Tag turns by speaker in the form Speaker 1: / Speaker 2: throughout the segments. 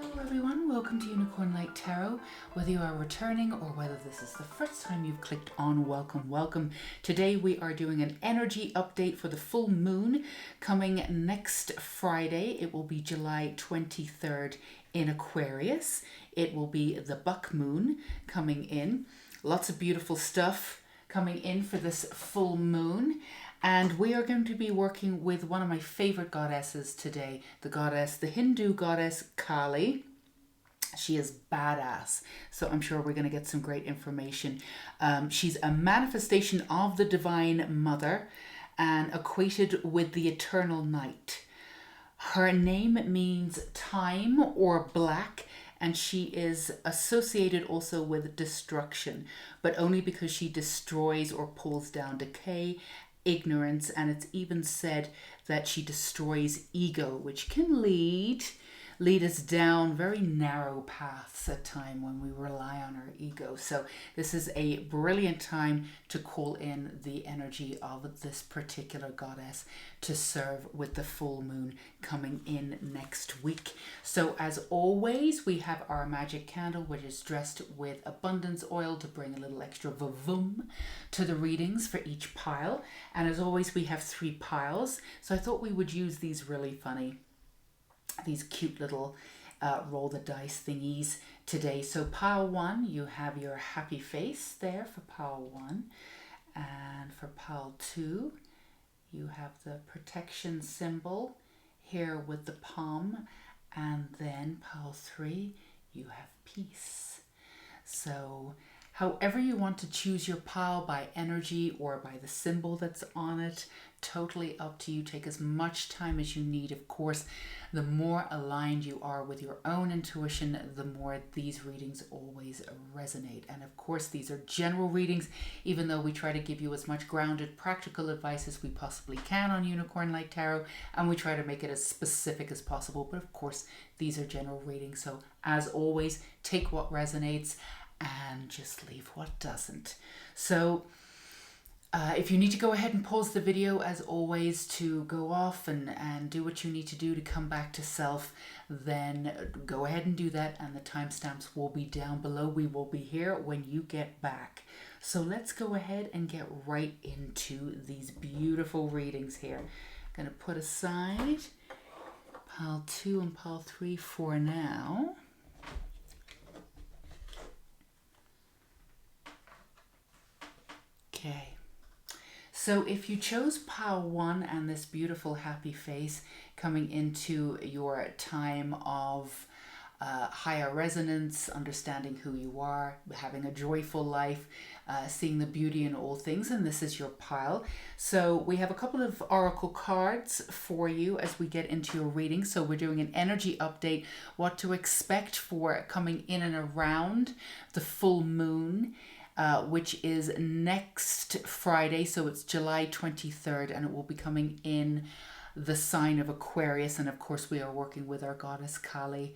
Speaker 1: Hello everyone, welcome to Unicorn Light Tarot. Whether you are returning or whether this is the first time you've clicked on welcome. Today we are doing an energy update for the full moon coming next Friday. It will be July 23rd in Aquarius. It will be the buck moon coming in. Lots of beautiful stuff coming in for this full moon. And we are going to be working with one of my favorite goddesses today, the Hindu goddess Kali. She is badass, so I'm sure we're going to get some great information. She's a manifestation of the Divine Mother and equated with the eternal night. Her name means time or black, and she is associated also with destruction, but only because she destroys or pulls down decay, ignorance, and it's even said that she destroys ego, which can lead us down very narrow paths at time when we rely on our ego. So this is a brilliant time to call in the energy of this particular goddess to serve with the full moon coming in next week. So as always, we have our magic candle, which is dressed with abundance oil to bring a little extra vavoom to the readings for each pile. And as always, we have 3 piles. So I thought we would use these cute little roll the dice thingies today. So pile 1, you have your happy face there for pile 1. And for pile 2, you have the protection symbol here with the palm. And then pile 3, you have peace. So however you want to choose your pile, by energy or by the symbol that's on it, totally up to you. Take as much time as you need. Of course, the more aligned you are with your own intuition, the more these readings always resonate. And of course, these are general readings, even though we try to give you as much grounded, practical advice as we possibly can on Unicorn Light Tarot, and we try to make it as specific as possible. But of course, these are general readings. So as always, take what resonates and just leave what doesn't. So if you need to go ahead and pause the video, as always, to go off and do what you need to do to come back to self, then go ahead and do that, and the timestamps will be down below. We will be here when you get back. So let's go ahead and get right into these beautiful readings here. I'm going to put aside pile 2 and pile 3 for now. Okay. So if you chose pile 1 and this beautiful happy face coming into your time of higher resonance, understanding who you are, having a joyful life, seeing the beauty in all things, and this is your pile. So we have a couple of oracle cards for you as we get into your reading. So we're doing an energy update, what to expect for coming in and around the full moon, which is next Friday. So it's July 23rd, and it will be coming in the sign of Aquarius. And of course, we are working with our goddess Kali,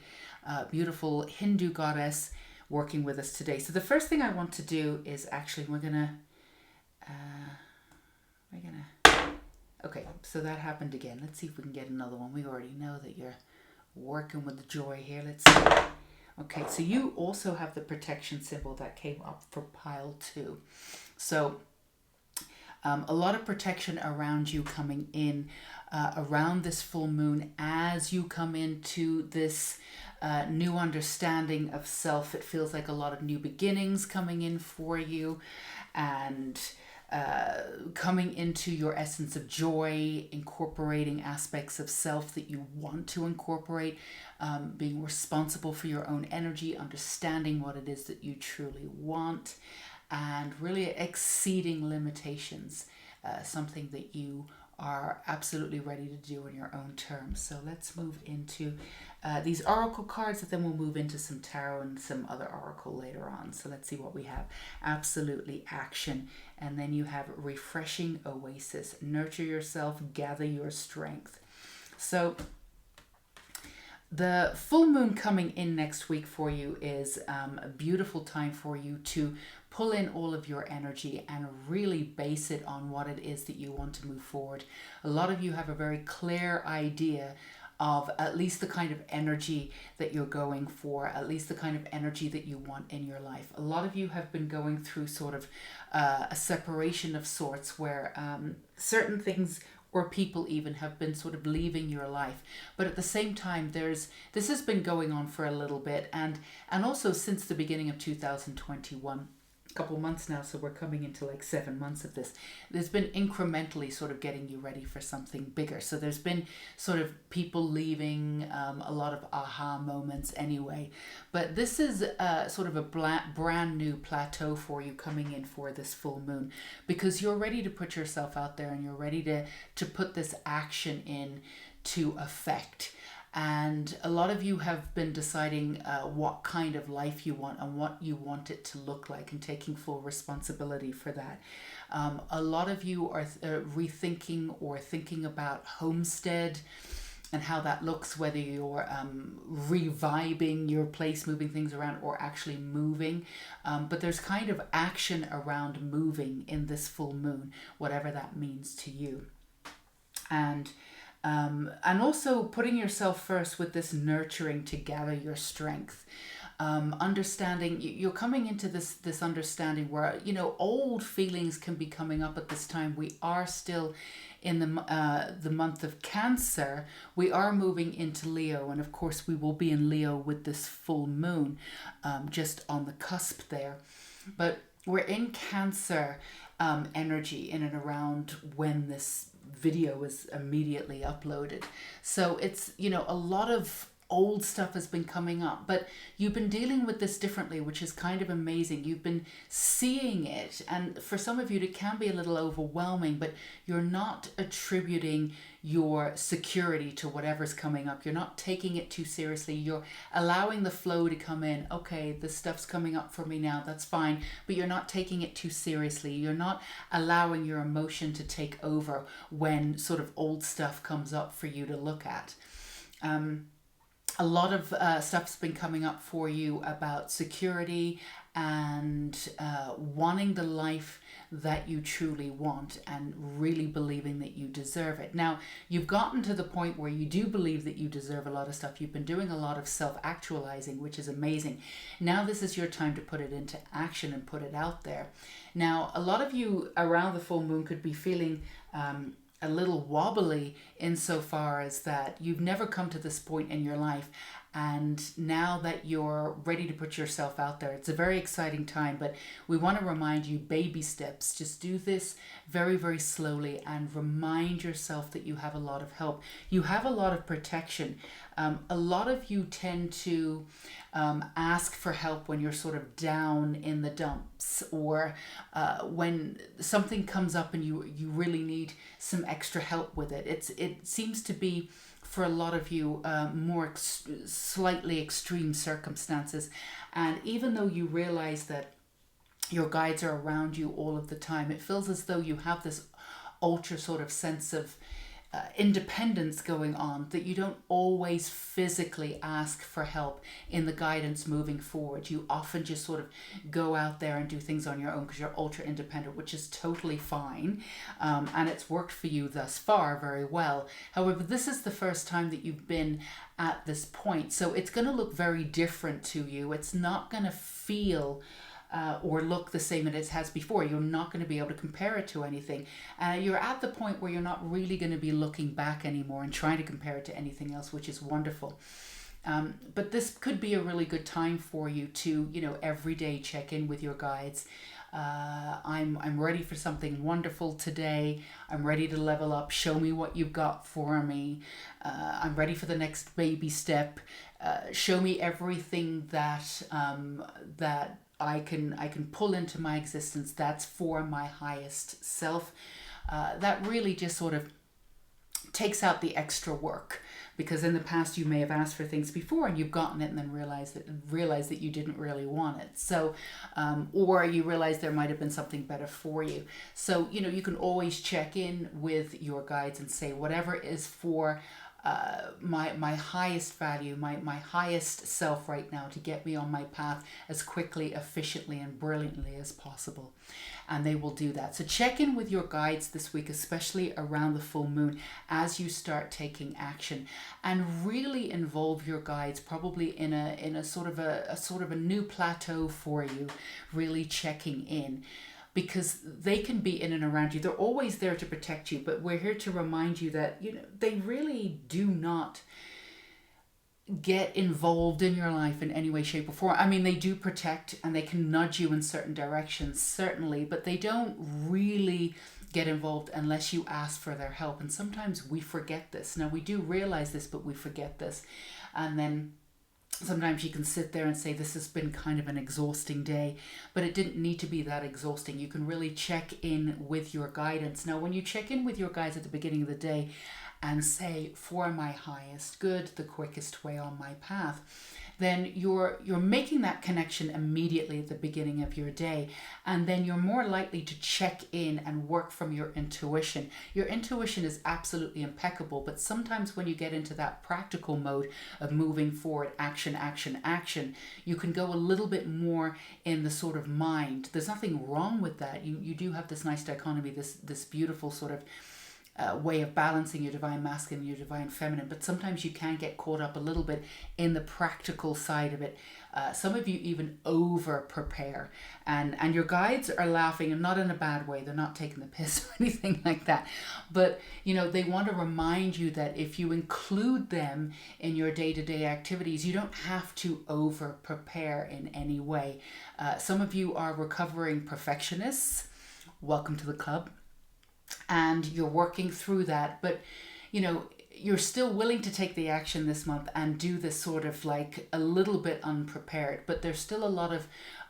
Speaker 1: beautiful Hindu goddess, working with us today. So the first thing I want to do is actually, okay, so that happened again. Let's see if we can get another one. We already know that you're working with the joy here. Let's see. Okay, so you also have the protection symbol that came up for pile 2. So a lot of protection around you coming in around this full moon as you come into this new understanding of self. It feels like a lot of new beginnings coming in for you, and coming into your essence of joy, incorporating aspects of self that you want to incorporate, being responsible for your own energy, understanding what it is that you truly want, and really exceeding limitations, something that you are absolutely ready to do in your own terms. So let's move into these oracle cards, and then we'll move into some tarot and some other oracle later on. So let's see what we have. Absolutely action. And then you have refreshing oasis. Nurture yourself, gather your strength. So the full moon coming in next week for you is a beautiful time for you to pull in all of your energy and really base it on what it is that you want to move forward. A lot of you have a very clear idea of at least the kind of energy that you're going for, at least the kind of energy that you want in your life. A lot of you have been going through sort of a separation of sorts where certain things or people even have been sort of leaving your life, but at the same time this has been going on for a little bit, and also since the beginning of 2021, couple months now, so we're coming into like 7 months of this. There's been incrementally sort of getting you ready for something bigger. So there's been sort of people leaving, a lot of aha moments anyway, but this is sort of a brand new plateau for you coming in for this full moon, because you're ready to put yourself out there and you're ready to put this action in to effect. And a lot of you have been deciding what kind of life you want and what you want it to look like, and taking full responsibility for that. A lot of you are rethinking or thinking about homestead and how that looks, whether you're reviving your place, moving things around, or actually moving. But there's kind of action around moving in this full moon, whatever that means to you. And also putting yourself first with this nurturing to gather your strength. Understanding, you're coming into this understanding where, old feelings can be coming up at this time. We are still in the month of Cancer. We are moving into Leo, and of course we will be in Leo with this full moon, just on the cusp there. But we're in Cancer energy in and around when this video is immediately uploaded. So it's, a lot of old stuff has been coming up, but you've been dealing with this differently, which is kind of amazing. You've been seeing it, and for some of you it can be a little overwhelming, but you're not attributing your security to whatever's coming up. You're not taking it too seriously. You're allowing the flow to come in. Okay, this stuff's coming up for me now, that's fine, but you're not taking it too seriously. You're not allowing your emotion to take over when sort of old stuff comes up for you to look at. A lot of stuff's been coming up for you about security and wanting the life that you truly want and really believing that you deserve it. Now, you've gotten to the point where you do believe that you deserve a lot of stuff. You've been doing a lot of self-actualizing, which is amazing. Now this is your time to put it into action and put it out there. Now, a lot of you around the full moon could be feeling a little wobbly insofar as that you've never come to this point in your life, and now that you're ready to put yourself out there, it's a very exciting time. But we want to remind you, baby steps. Just do this very, very slowly, and remind yourself that you have a lot of help. You have a lot of protection. A lot of you tend to ask for help when you're sort of down in the dumps, or when something comes up and you really need some extra help with it. It seems to be, for a lot of you, more slightly extreme circumstances. And even though you realize that your guides are around you all of the time, it feels as though you have this ultra sort of sense of independence going on, that you don't always physically ask for help in the guidance moving forward. You often just sort of go out there and do things on your own because you're ultra independent, which is totally fine, and it's worked for you thus far very well. However, this is the first time that you've been at this point, so it's going to look very different to you. It's not going to feel or look the same as it has before. You're not going to be able to compare it to anything. You're at the point where you're not really going to be looking back anymore and trying to compare it to anything else, which is wonderful. But this could be a really good time for you to, every day check in with your guides. I'm ready for something wonderful today. I'm ready to level up. Show me what you've got for me. I'm ready for the next baby step. Show me everything that that I can pull into my existence that's for my highest self. That really just sort of takes out the extra work, because in the past you may have asked for things before and you've gotten it and then realized that you didn't really want it. So or you realize there might have been something better for you. So you can always check in with your guides and say, whatever is for my highest value, my highest self right now, to get me on my path as quickly, efficiently, and brilliantly as possible. And they will do that. So check in with your guides this week, especially around the full moon, as you start taking action, and really involve your guides probably in a sort of a new plateau for you, really checking in, because they can be in and around you. They're always there to protect you, but we're here to remind you that, you know, they really do not get involved in your life in any way, shape, or form. I mean, they do protect and they can nudge you in certain directions, certainly, but they don't really get involved unless you ask for their help. And sometimes we forget this. Now, we do realize this, but we forget this. And then sometimes you can sit there and say, this has been kind of an exhausting day, but it didn't need to be that exhausting. You can really check in with your guidance. Now, when you check in with your guides at the beginning of the day and say, for my highest good, the quickest way on my path, then you're making that connection immediately at the beginning of your day. And then you're more likely to check in and work from your intuition. Your intuition is absolutely impeccable, but sometimes when you get into that practical mode of moving forward, action, action, action, you can go a little bit more in the sort of mind. There's nothing wrong with that. You do have this nice dichotomy, this beautiful sort of way of balancing your divine masculine and your divine feminine, but sometimes you can get caught up a little bit in the practical side of it. Some of you even over prepare, and your guides are laughing, and not in a bad way. They're not taking the piss or anything like that, but you know, they want to remind you that if you include them in your day-to-day activities, you don't have to over prepare in any way. Some of you are recovering perfectionists. Welcome to the club. And you're working through that, but you know, you're still willing to take the action this month and do this sort of like a little bit unprepared, but there's still a lot of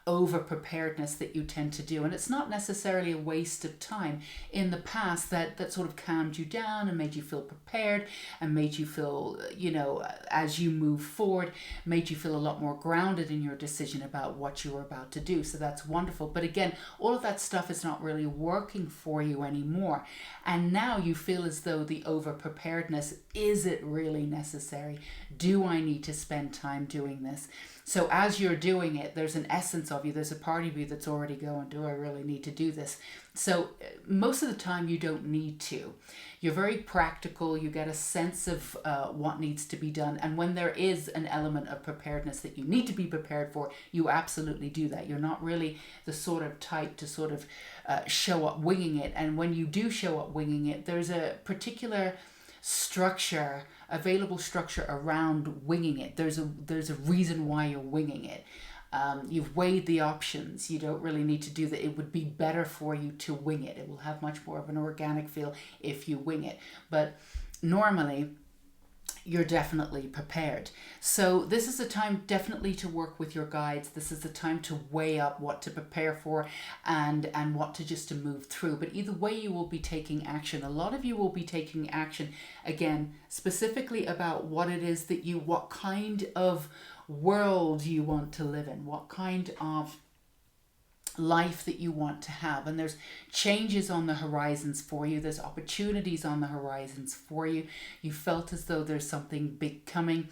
Speaker 1: over preparedness that you tend to do, and it's not necessarily a waste of time. In the past, that sort of calmed you down and made you feel prepared and made you feel, you know, as you move forward, made you feel a lot more grounded in your decision about what you were about to do. So that's wonderful. But again, all of that stuff is not really working for you anymore, and now you feel as though the over preparedness, is it really necessary? Do I need to spend time doing this? So as you're doing it, there's an essence of you, there's a part of you that's already going, do I really need to do this? So most of the time you don't need to. You're very practical, you get a sense of what needs to be done. And when there is an element of preparedness that you need to be prepared for, you absolutely do that. You're not really the sort of type to sort of show up winging it. And when you do show up winging it, there's a particular structure, available structure around winging it. There's a reason why you're winging it. You've weighed the options. You don't really need to do that. It would be better for you to wing it. It will have much more of an organic feel if you wing it. But normally, you're definitely prepared. So this is a time definitely to work with your guides. This is the time to weigh up what to prepare for and what to just to move through. But either way, you will be taking action. A lot of you will be taking action, again, specifically about what it is that what kind of world you want to live in, what kind of life that you want to have. And there's changes on the horizons for you. There's opportunities on the horizons for you. You felt as though there's something big coming.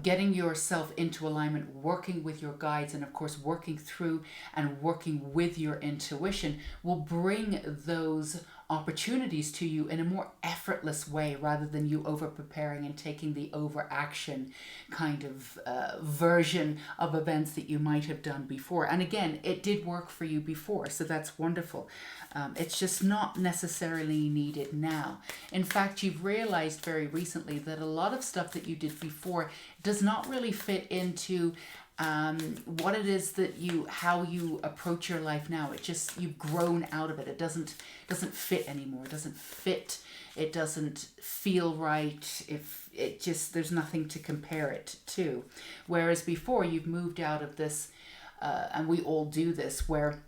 Speaker 1: Getting yourself into alignment, working with your guides, and of course working through and working with your intuition will bring those opportunities to you in a more effortless way, rather than you over preparing and taking the over action kind of version of events that you might have done before. And again, it did work for you before, so that's wonderful. It's just not necessarily needed now. In fact, you've realized very recently that a lot of stuff that you did before does not really fit into what it is that how you approach your life now. It just, you've grown out of it. It doesn't fit anymore. It doesn't fit. It doesn't feel right. If it just, there's nothing to compare it to. Whereas before, you've moved out of this, and we all do this, where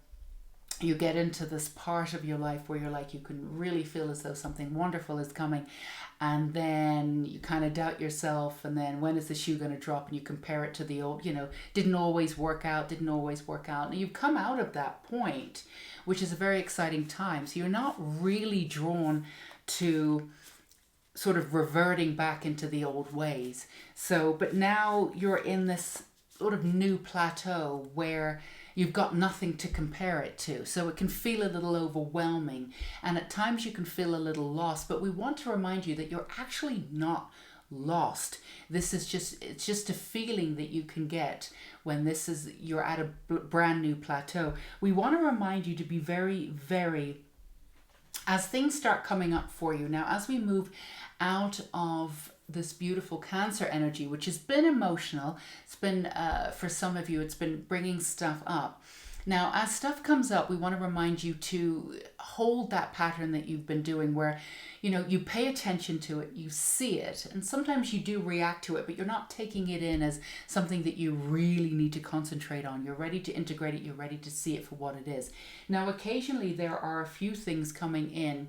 Speaker 1: you get into this part of your life where you're like, you can really feel as though something wonderful is coming, and then you kind of doubt yourself, and then when is the shoe going to drop, and you compare it to the old, didn't always work out. And you've come out of that point, which is a very exciting time. So you're not really drawn to sort of reverting back into the old ways. So, but now you're in this sort of new plateau where you've got nothing to compare it to. So it can feel a little overwhelming, and at times you can feel a little lost, but we want to remind you that you're actually not lost. This is just, it's just a feeling that you can get when you're at a brand new plateau. We want to remind you to be very, very, as things start coming up for you now, as we move out of this beautiful Cancer energy, which has been emotional. It's been, for some of you, it's been bringing stuff up. Now, as stuff comes up, we want to remind you to hold that pattern that you've been doing where, you pay attention to it, you see it, and sometimes you do react to it, but you're not taking it in as something that you really need to concentrate on. You're ready to integrate it. You're ready to see it for what it is. Now, occasionally there are a few things coming in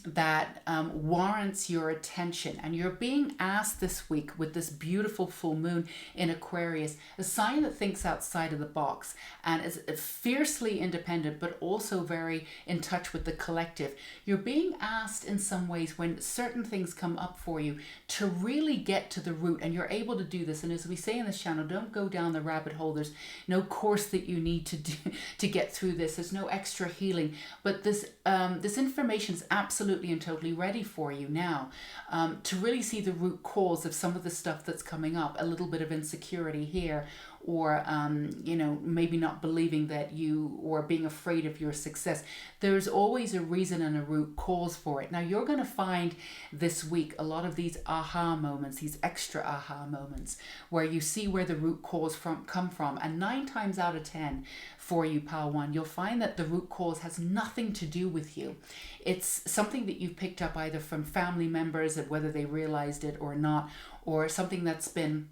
Speaker 1: that warrants your attention, and you're being asked this week with this beautiful full moon in Aquarius, a sign that thinks outside of the box and is fiercely independent but also very in touch with the collective. You're being asked in some ways, when certain things come up for you, to really get to the root, and you're able to do this. And as we say in this channel, don't go down the rabbit hole. There's no course that you need to do to get through this. There's no extra healing, but this information is absolutely and totally ready for you now, to really see the root cause of some of the stuff that's coming up. A little bit of insecurity here, or maybe not believing that you, or being afraid of your success. There's always a reason and a root cause for it. Now, you're going to find this week a lot of these aha moments, these extra aha moments, where you see where the root cause come from. And 9 times out of 10 for you, Pile 1, you'll find that the root cause has nothing to do with you. It's something that you've picked up either from family members, and whether they realized it or not, or something that's been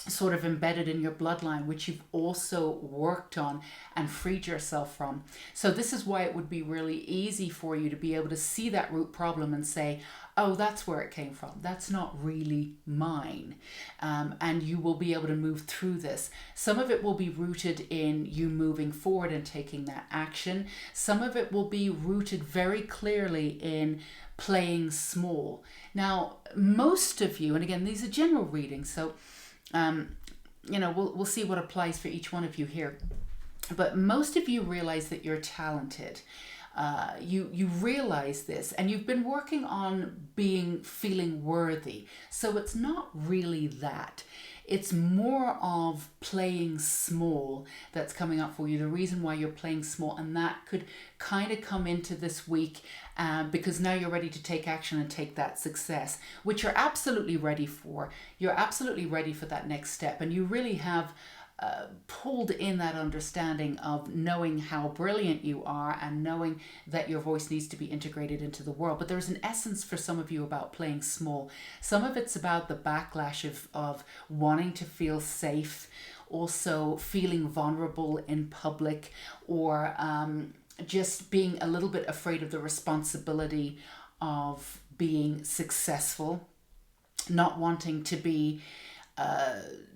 Speaker 1: sort of embedded in your bloodline, which you've also worked on and freed yourself from. So this is why it would be really easy for you to be able to see that root problem and say, oh, that's where it came from. That's not really mine. And you will be able to move through this. Some of it will be rooted in you moving forward and taking that action. Some of it will be rooted very clearly in playing small. Now, most of you, and again, these are general readings, so we'll see what applies for each one of you here. But most of you realize that you're talented. You realize this, and you've been working on feeling worthy. So it's not really that. It's more of playing small that's coming up for you. The reason why you're playing small, and that could kind of come into this week because now you're ready to take action and take that success, which you're absolutely ready for. You're absolutely ready for that next step, and you really have pulled in that understanding of knowing how brilliant you are and knowing that your voice needs to be integrated into the world. But there's an essence for some of you about playing small. Some of it's about the backlash of wanting to feel safe, also feeling vulnerable in public, or just being a little bit afraid of the responsibility of being successful, not wanting to be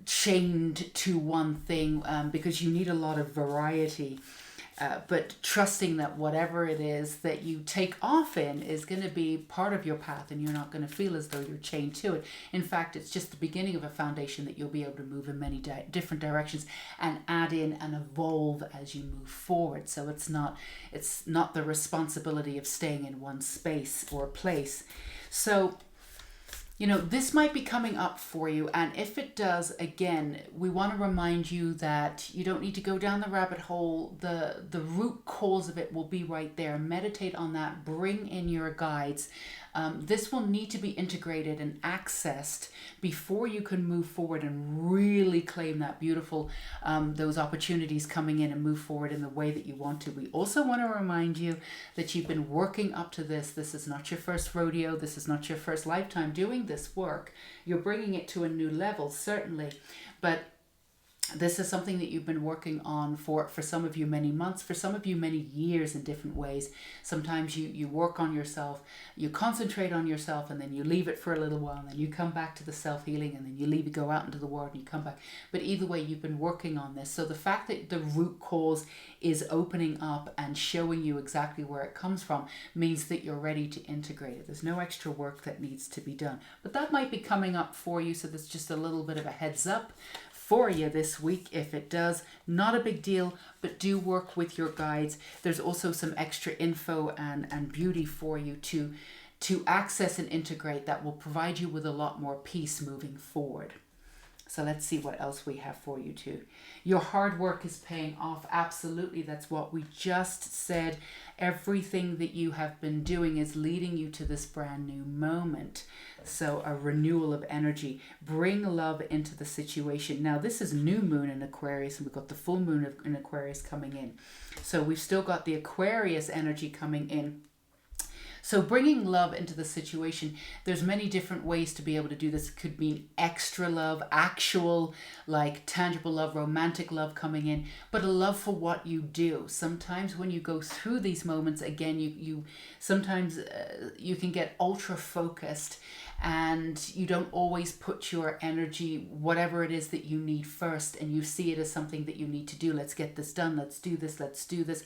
Speaker 1: chained to one thing because you need a lot of variety, but trusting that whatever it is that you take off in is going to be part of your path, and you're not going to feel as though you're chained to it. In fact, it's just the beginning of a foundation that you'll be able to move in many different directions and add in and evolve as you move forward. So it's not the responsibility of staying in one space or place. So this might be coming up for you, and if it does, again, we want to remind you that you don't need to go down the rabbit hole. The root cause of it will be right there. Meditate on that. Bring in your guides. This will need to be integrated and accessed before you can move forward and really claim that beautiful, those opportunities coming in and move forward in the way that you want to. We also want to remind you that you've been working up to this. This is not your first rodeo. This is not your first lifetime doing this work. You're bringing it to a new level, certainly, but This is something that you've been working on for some of you many months, for some of you many years in different ways. Sometimes you work on yourself, you concentrate on yourself, and then you leave it for a little while, and then you come back to the self-healing, and then you leave it, go out into the world, and you come back. But either way, you've been working on this. So the fact that the root cause is opening up and showing you exactly where it comes from means that you're ready to integrate it. There's no extra work that needs to be done. But that might be coming up for you, so that's just a little bit of a heads up for you this week. If it does, not a big deal, but do work with your guides. There's also some extra info and beauty for you to access and integrate that will provide you with a lot more peace moving forward. So let's see what else we have for you too. Your hard work is paying off. Absolutely. That's what we just said. Everything that you have been doing is leading you to this brand new moment. So a renewal of energy. Bring love into the situation. Now this is new moon in Aquarius, and we've got the full moon in Aquarius coming in. So we've still got the Aquarius energy coming in. So bringing love into the situation, there's many different ways to be able to do this. It could mean extra love, actual, like tangible love, romantic love coming in, but a love for what you do. Sometimes when you go through these moments, again, you sometimes you can get ultra focused, and you don't always put your energy, whatever it is that you need first, and you see it as something that you need to do. Let's get this done. Let's do this. Let's do this.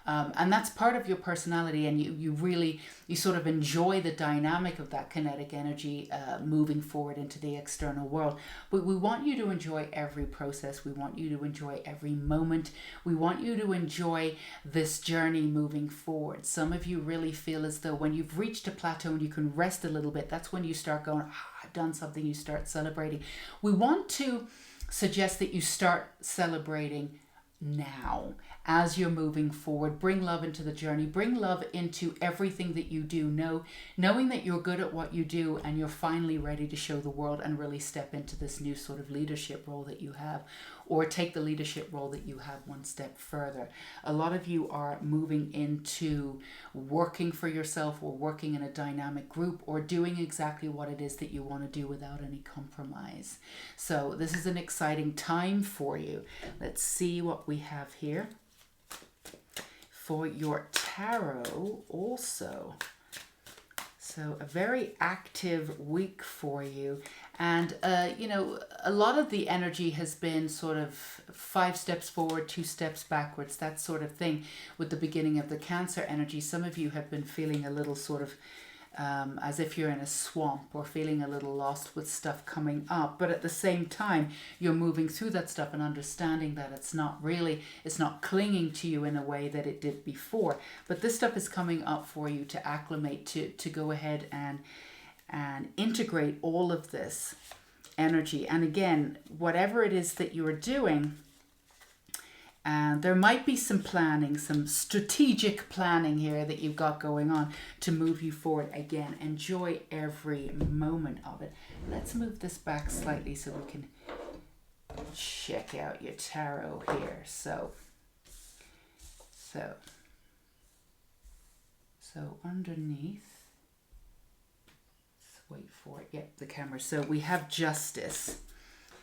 Speaker 1: And that's part of your personality, and you sort of enjoy the dynamic of that kinetic energy moving forward into the external world. But we want you to enjoy every process. We want you to enjoy every moment. We want you to enjoy this journey moving forward. Some of you really feel as though when you've reached a plateau and you can rest a little bit, that's when you start going, I've done something, you start celebrating. We want to suggest that you start celebrating now as you're moving forward. Bring love into the journey. Bring love into everything that you do. Knowing that you're good at what you do, and you're finally ready to show the world and really step into this new sort of leadership role that you have, or take the leadership role that you have one step further. A lot of you are moving into working for yourself, or working in a dynamic group, or doing exactly what it is that you want to do without any compromise. So this is an exciting time for you. Let's see what we have here for your tarot also. So a very active week for you. And, a lot of the energy has been sort of 5 steps forward, 2 steps backwards, that sort of thing with the beginning of the Cancer energy. Some of you have been feeling a little sort of as if you're in a swamp, or feeling a little lost with stuff coming up. But at the same time, you're moving through that stuff and understanding that it's not clinging to you in a way that it did before. But this stuff is coming up for you to acclimate, to go ahead and integrate all of this energy. And again, whatever it is that you're doing, and there might be some planning, some strategic planning here that you've got going on to move you forward. Again, enjoy every moment of it. Let's move this back slightly so we can check out your tarot here. So underneath, let's wait for it. Yep, the camera. So we have Justice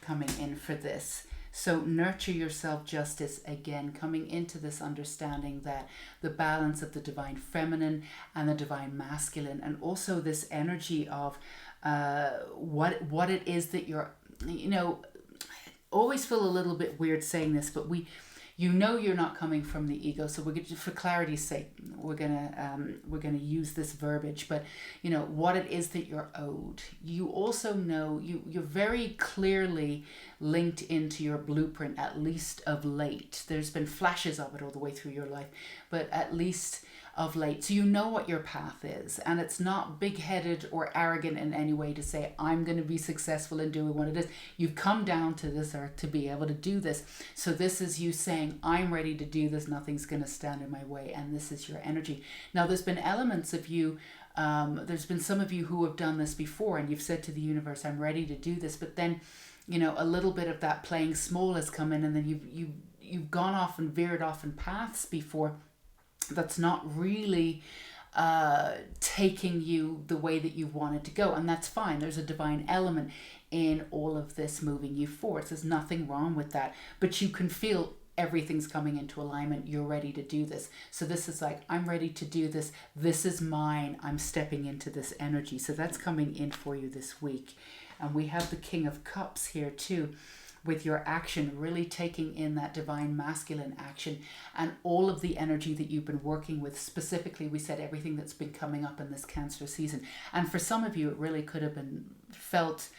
Speaker 1: coming in for this. So nurture yourself, Justice, again, coming into this understanding that the balance of the divine feminine and the divine masculine, and also this energy of what it is that you're, always feel a little bit weird saying this, but you're not coming from the ego. So we're going to, for clarity's sake, we're gonna use this verbiage. But what it is that you're owed. You also know you're very clearly linked into your blueprint, at least of late. There's been flashes of it all the way through your life, but at least of late. So you know what your path is, and it's not big-headed or arrogant in any way to say, I'm going to be successful in doing what it is. You've come down to this earth to be able to do this. So this is you saying, I'm ready to do this. Nothing's going to stand in my way. And this is your energy. Now, there's been elements of you, there's been some of you who have done this before, and you've said to the universe, I'm ready to do this. But then, a little bit of that playing small has come in, and then you've gone off and veered off in paths before that's not really taking you the way that you wanted to go. And that's fine. There's a divine element in all of this moving you forward. There's nothing wrong with that. But you can feel everything's coming into alignment. You're ready to do this. So this is like, I'm ready to do this. This is mine. I'm stepping into this energy. So that's coming in for you this week. And we have the King of Cups here too, with your action, really taking in that divine masculine action and all of the energy that you've been working with. Specifically, we said everything that's been coming up in this Cancer season. And for some of you, it really could have been felt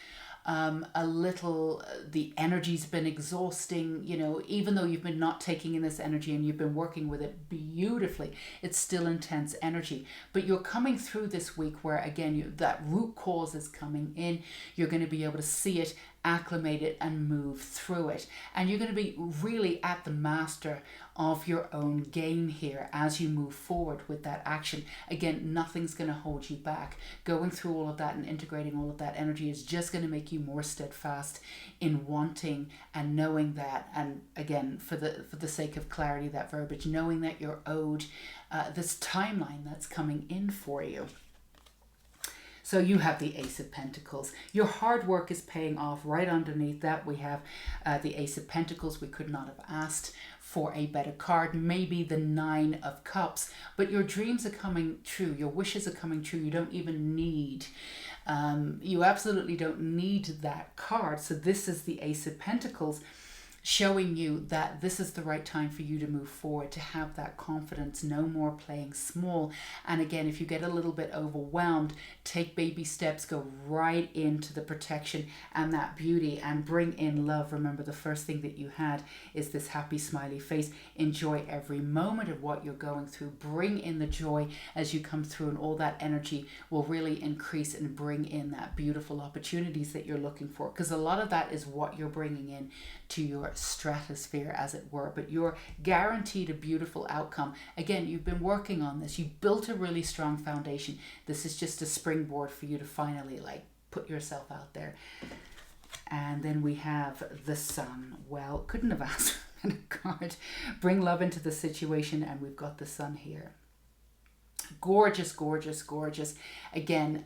Speaker 1: a little, the energy's been exhausting, you know, even though you've been not taking in this energy and you've been working with it beautifully, it's still intense energy. But you're coming through this week where, again, that root cause is coming in. You're going to be able to see it, acclimate it, and move through it. And you're going to be really at the master of your own game here as you move forward with that action. Again, nothing's going to hold you back. Going through all of that and integrating all of that energy is just going to make you more steadfast in wanting and knowing that. And again, for the sake of clarity, that verbiage, knowing that you're owed this timeline that's coming in for you. So you have the Ace of Pentacles. Your hard work is paying off. Right underneath that, we have the Ace of Pentacles. We could not have asked for a better card. Maybe the Nine of Cups. But your dreams are coming true. Your wishes are coming true. You don't even need, you absolutely don't need that card. So this is the Ace of Pentacles, showing you that this is the right time for you to move forward, to have that confidence, no more playing small. And again, if you get a little bit overwhelmed, take baby steps, go right into the protection and that beauty and bring in love. Remember, the first thing that you had is this happy smiley face. Enjoy every moment of what you're going through. Bring in the joy as you come through, and all that energy will really increase and bring in that beautiful opportunities that you're looking for, because a lot of that is what you're bringing in to your stratosphere, as it were. But you're guaranteed a beautiful outcome. Again, you've been working on this. You built a really strong foundation. This is just a springboard for you to finally put yourself out there. And then we have the Sun. Well, couldn't have asked for a card. Bring love into the situation, and we've got the Sun here. Gorgeous, gorgeous, gorgeous. Again,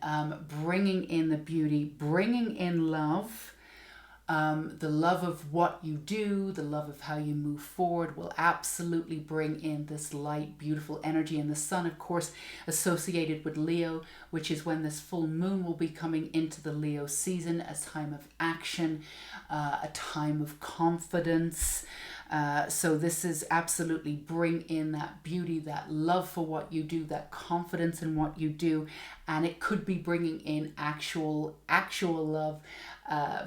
Speaker 1: bringing in the beauty, bringing in love. The love of what you do, the love of how you move forward will absolutely bring in this light, beautiful energy. And the Sun, of course, associated with Leo, which is when this full moon will be coming into the Leo season, a time of action, a time of confidence. So this is absolutely bring in that beauty, that love for what you do, that confidence in what you do. And it could be bringing in actual love,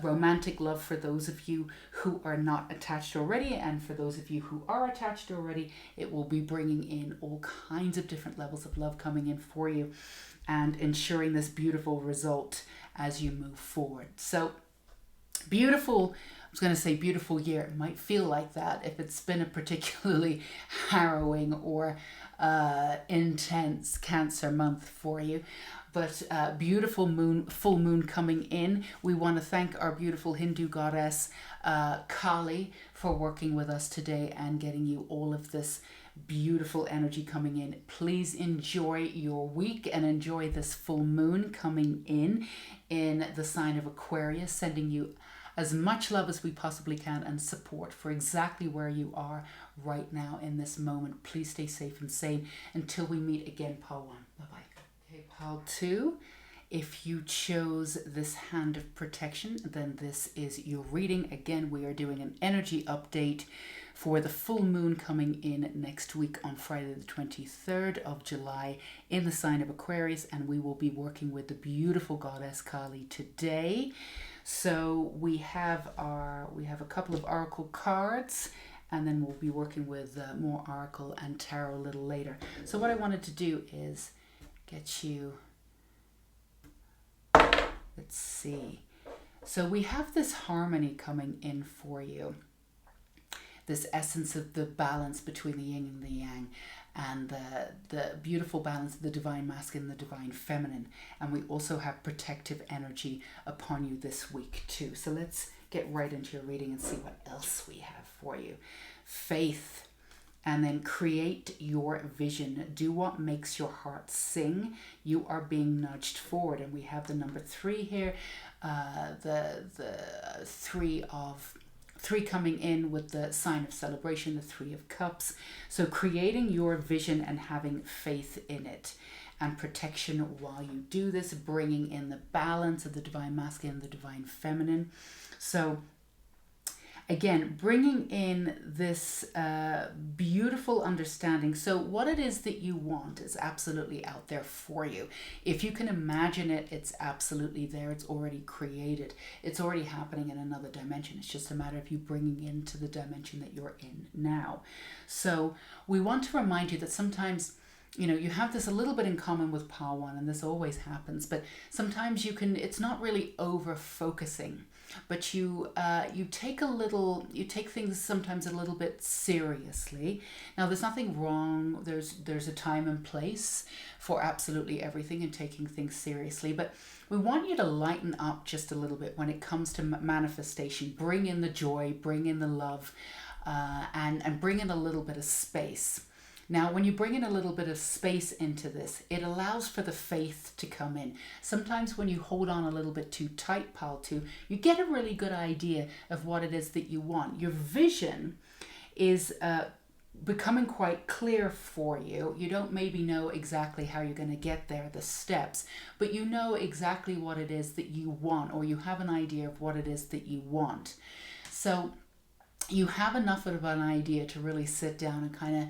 Speaker 1: romantic love for those of you who are not attached already. And for those of you who are attached already, it will be bringing in all kinds of different levels of love coming in for you and ensuring this beautiful result as you move forward. So beautiful. I was going to say beautiful year. It might feel like that if it's been a particularly harrowing or intense Cancer month for you. But beautiful moon, full moon coming in. We want to thank our beautiful Hindu goddess Kali for working with us today and getting you all of this beautiful energy coming in. Please enjoy your week and enjoy this full moon coming in the sign of Aquarius, sending you as much love as we possibly can and support for exactly where you are right now in this moment. Please stay safe and sane until we meet again, Pile 1. Bye-bye. Okay, Pile 2. If you chose this hand of protection, then this is your reading. Again, we are doing an energy update for the full moon coming in next week on Friday the 23rd of July in the sign of Aquarius, and we will be working with the beautiful goddess Kali today. So we have a couple of oracle cards, and then we'll be working with more oracle and tarot a little later. So what I wanted to do is get you, let's see. So we have this harmony coming in for you. This essence of the balance between the yin and the yang, and the beautiful balance of the divine masculine and the divine feminine. And we also have protective energy upon you this week too. So let's get right into your reading and see what else we have for you. Faith. And then create your vision. Do what makes your heart sing. You are being nudged forward. And we have the number 3 here. The three coming in with the sign of celebration, the 3 of Cups. So creating your vision and having faith in it, and protection while you do this, bringing in the balance of the divine masculine and the divine feminine. So again, bringing in this beautiful understanding. So what it is that you want is absolutely out there for you. If you can imagine it, it's absolutely there. It's already created. It's already happening in another dimension. It's just a matter of you bringing into the dimension that you're in now. So we want to remind you that sometimes, you know, you have this a little bit in common with Pile 1, and this always happens, but sometimes it's not really over focusing, but you take things sometimes a little bit seriously. Now, there's nothing wrong. There's a time and place for absolutely everything and taking things seriously, but we want you to lighten up just a little bit when it comes to manifestation. Bring in the joy, bring in the love, and bring in a little bit of space. Now, when you bring in a little bit of space into this, it allows for the faith to come in. Sometimes when you hold on a little bit too tight, Pile 2, you get a really good idea of what it is that you want. Your vision is becoming quite clear for you. You don't maybe know exactly how you're going to get there, the steps, but you know exactly what it is that you want, or you have an idea of what it is that you want. So you have enough of an idea to really sit down and kind of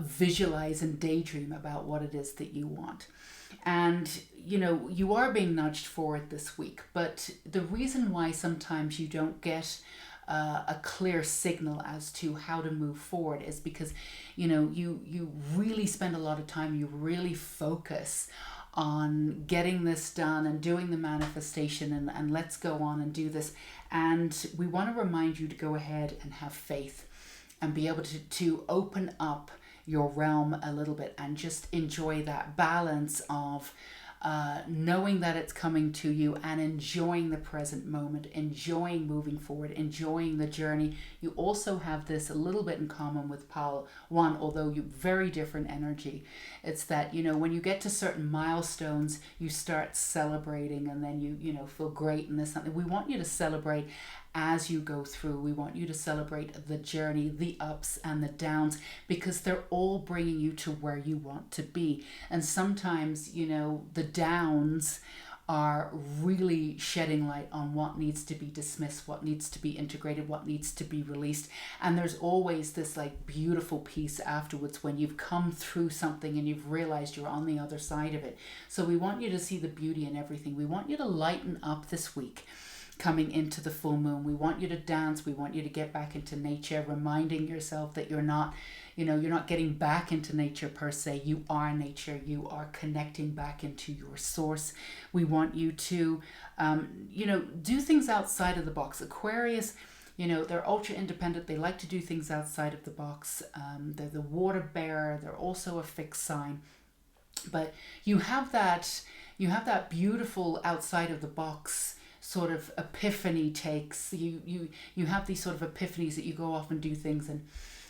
Speaker 1: visualize and daydream about what it is that you want. And you know, you are being nudged forward this week, but the reason why sometimes you don't get a clear signal as to how to move forward is because, you know, you really spend a lot of time, you really focus on getting this done and doing the manifestation, and let's go on and do this. And we want to remind you to go ahead and have faith and be able to open up your realm a little bit and just enjoy that balance of knowing that it's coming to you and enjoying the present moment, enjoying moving forward, enjoying the journey. You also have this a little bit in common with Pile 1, although you very different energy. It's that, you know, when you get to certain milestones, you start celebrating, and then you know, feel great and this something. We want you to celebrate as you go through. We want you to celebrate the journey, the ups and the downs, because they're all bringing you to where you want to be. And sometimes, you know, the downs are really shedding light on what needs to be dismissed, what needs to be integrated, what needs to be released. And there's always this like beautiful piece afterwards when you've come through something and you've realized you're on the other side of it. So we want you to see the beauty in everything. We want you to lighten up this week coming into the full moon. We want you to dance. We want you to get back into nature, reminding yourself that you're not, you know, you're not getting back into nature per se. You are nature. You are connecting back into your source. We want you to, you know, do things outside of the box. Aquarius, you know, they're ultra independent. They like to do things outside of the box. They're the water bearer. They're also a fixed sign. But you have that beautiful outside of the box sort of epiphany takes. You have these sort of epiphanies that you go off and do things, and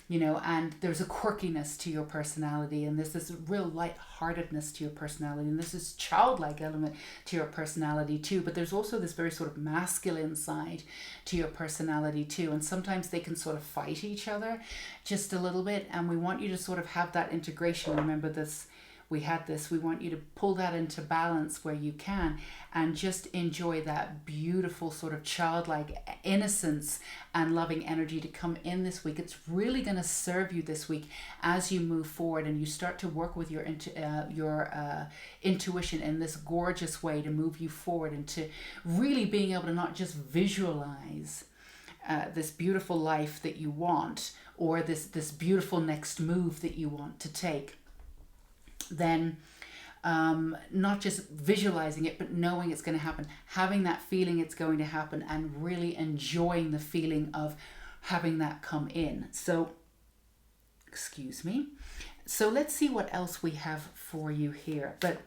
Speaker 1: you know, and there's a quirkiness to your personality, and there's this real lightheartedness to your personality, and this is childlike element to your personality too. But there's also this very sort of masculine side to your personality too, and sometimes they can sort of fight each other just a little bit, and we want you to sort of have that integration. Remember this, we want you to pull that into balance where you can, and just enjoy that beautiful sort of childlike innocence and loving energy to come in this week. It's really going to serve you this week as you move forward and you start to work with your intuition in this gorgeous way to move you forward, and to really being able to not just visualize this beautiful life that you want, or this beautiful next move that you want to take. Then not just visualizing it, but knowing it's going to happen, having that feeling it's going to happen, and really enjoying the feeling of having that come in. So, excuse me. So let's see what else we have for you here. But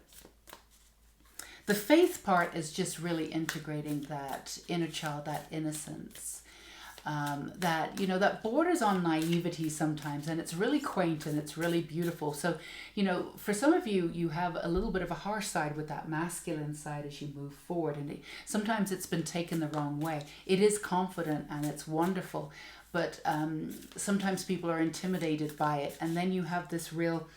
Speaker 1: the faith part is just really integrating that inner child, that innocence. that, you know, that borders on naivety sometimes, and it's really quaint and it's really beautiful. So, you know, for some of you, you have a little bit of a harsh side with that masculine side as you move forward, and sometimes it's been taken the wrong way. It is confident and it's wonderful, but sometimes people are intimidated by it, and then you have this real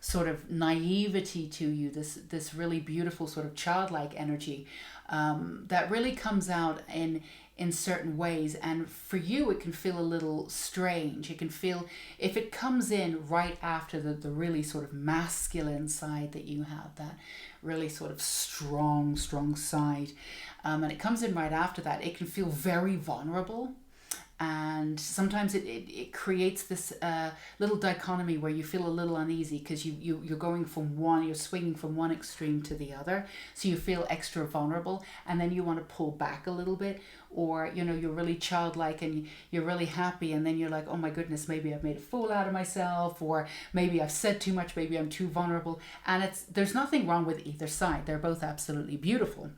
Speaker 1: sort of naivety to you, this really beautiful sort of childlike energy that really comes out in certain ways. And for you, it can feel a little strange. It can feel, if it comes in right after the really sort of masculine side that you have, that really sort of strong side, and it comes in right after that, it can feel very vulnerable. And sometimes it creates this little dichotomy where you feel a little uneasy because you're going from one, you're swinging from one extreme to the other. So you feel extra vulnerable, and then you want to pull back a little bit, or, you know, you're really childlike and you're really happy, and then you're like, oh my goodness, maybe I've made a fool out of myself, or maybe I've said too much, maybe I'm too vulnerable. And there's nothing wrong with either side. They're both absolutely beautiful.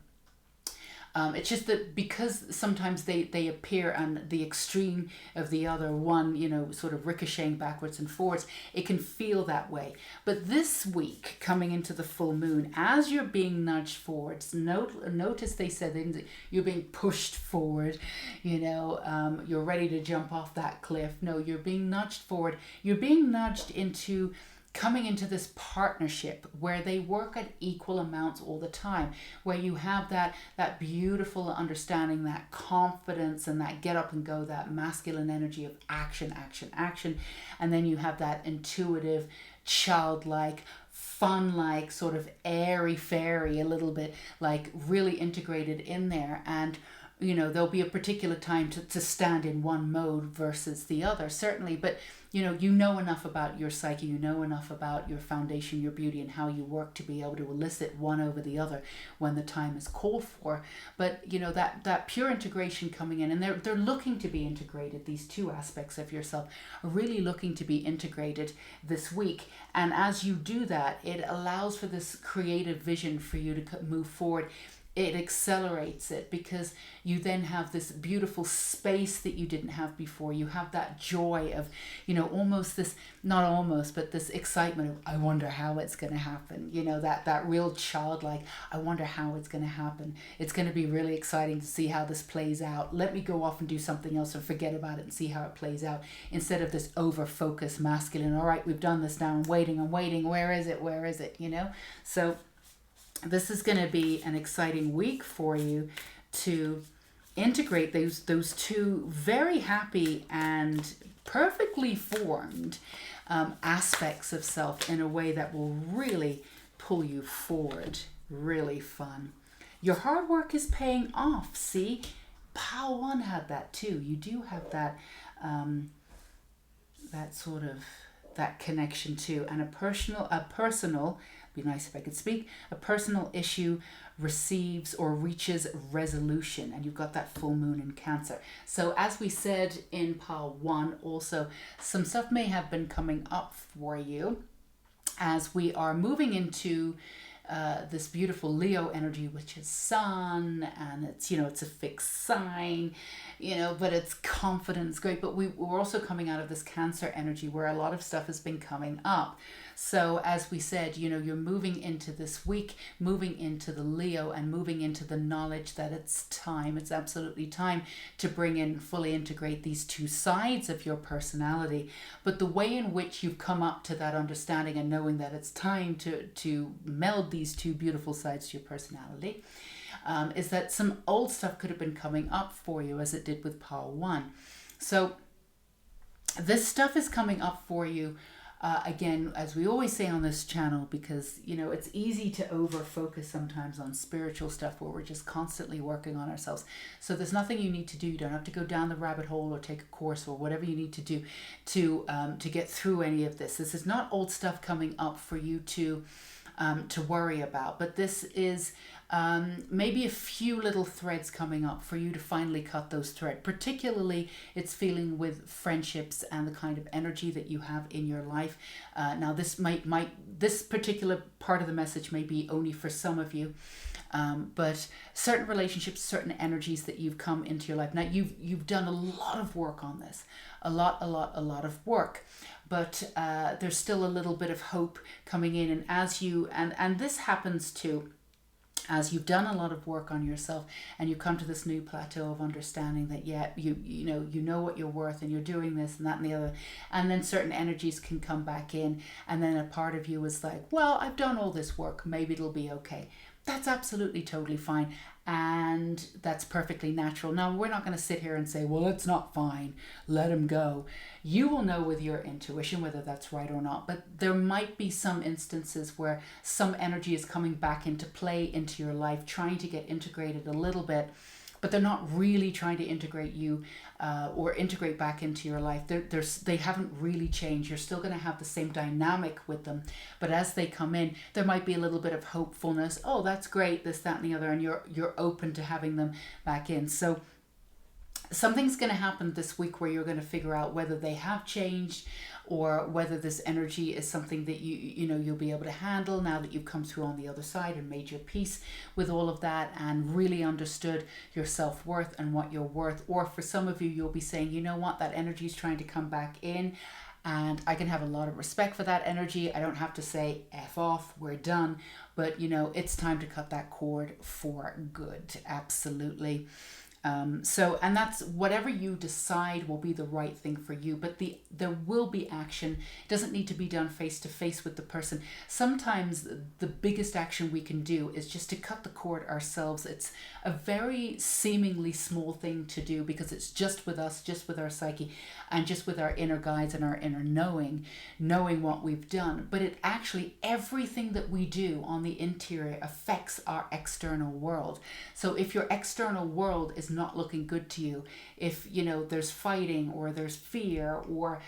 Speaker 1: It's just that because sometimes they appear on the extreme of the other one, you know, sort of ricocheting backwards and forwards, it can feel that way. But this week, coming into the full moon, as you're being nudged forwards, notice they said you're being pushed forward, you know, you're ready to jump off that cliff. No, you're being nudged forward. You're being nudged into coming into this partnership where they work at equal amounts all the time, where you have that beautiful understanding, that confidence, and that get up and go, that masculine energy of action, and then you have that intuitive, childlike, fun-like, sort of airy-fairy, a little bit like really integrated in there. And you know, there'll be a particular time to stand in one mode versus the other, certainly, but you know enough about your psyche, you know enough about your foundation, your beauty, and how you work to be able to elicit one over the other when the time is called for. But you know, that pure integration coming in, and they're looking to be integrated. These two aspects of yourself are really looking to be integrated this week. And as you do that, it allows for this creative vision for you to move forward. It accelerates it because you then have this beautiful space that you didn't have before. You have that joy of, you know, almost this, not almost, but this excitement of, I wonder how it's going to happen. You know, that real childlike, I wonder how it's going to happen. It's going to be really exciting to see how this plays out. Let me go off and do something else and forget about it and see how it plays out. Instead of this over-focused masculine, all right, we've done this now, I'm waiting, where is it, you know? So this is going to be an exciting week for you to integrate those two very happy and perfectly formed aspects of self in a way that will really pull you forward. Really fun. Your hard work is paying off. See, Pile 1 had that too. You do have that that sort of that connection too, and a personal, be nice if I could speak, a personal issue receives or reaches resolution, and you've got that full moon in Cancer. So as we said in Pile 1, also some stuff may have been coming up for you as we are moving into this beautiful Leo energy, which is sun, and it's, you know, it's a fixed sign, you know, but it's confidence, great. But we're also coming out of this Cancer energy where a lot of stuff has been coming up. So as we said, you know, you're moving into this week, moving into the Leo, and moving into the knowledge that it's time, it's absolutely time to bring in, fully integrate these two sides of your personality. But the way in which you've come up to that understanding and knowing that it's time to meld these two beautiful sides to your personality is that some old stuff could have been coming up for you, as it did with Pile 1. So this stuff is coming up for you again, as we always say on this channel, because, you know, it's easy to over focus sometimes on spiritual stuff where we're just constantly working on ourselves. So there's nothing you need to do. You don't have to go down the rabbit hole or take a course or whatever you need to do to get through any of this. This is not old stuff coming up for you to worry about, but this is maybe a few little threads coming up for you to finally cut those threads. Particularly, it's feeling with friendships and the kind of energy that you have in your life. Now, this this particular part of the message may be only for some of you. But certain relationships, certain energies that you've come into your life. Now, you've done a lot of work on this, a lot of work. But there's still a little bit of hope coming in, and as you and this happens too, as you've done a lot of work on yourself and you come to this new plateau of understanding that you know what you're worth and you're doing this and that and the other, and then certain energies can come back in, and then a part of you is like, well, I've done all this work, maybe it'll be okay. That's absolutely totally fine, and that's perfectly natural. Now, we're not going to sit here and say, well, it's not fine, let him go. You will know with your intuition whether that's right or not, but there might be some instances where some energy is coming back into play into your life, trying to get integrated a little bit, but they're not really trying to integrate you or integrate back into your life. They haven't really changed. You're still going to have the same dynamic with them, but as they come in, there might be a little bit of hopefulness. Oh, that's great, this, that, and the other, and you're open to having them back in. So something's going to happen this week where you're going to figure out whether they have changed or whether this energy is something that you'll be able to handle now that you've come through on the other side and made your peace with all of that and really understood your self-worth and what you're worth. Or for some of you, you'll be saying, you know what, that energy is trying to come back in, and I can have a lot of respect for that energy. I don't have to say F off, we're done, but it's time to cut that cord for good. Absolutely. And that's whatever you decide will be the right thing for you, but there will be action. It doesn't need to be done face to face with the person. Sometimes the biggest action we can do is just to cut the cord ourselves. It's a very seemingly small thing to do because it's just with us, just with our psyche, and just with our inner guides and our inner knowing what we've done. But it actually, everything that we do on the interior affects our external world. So if your external world is not looking good to you, if there's fighting or there's fear or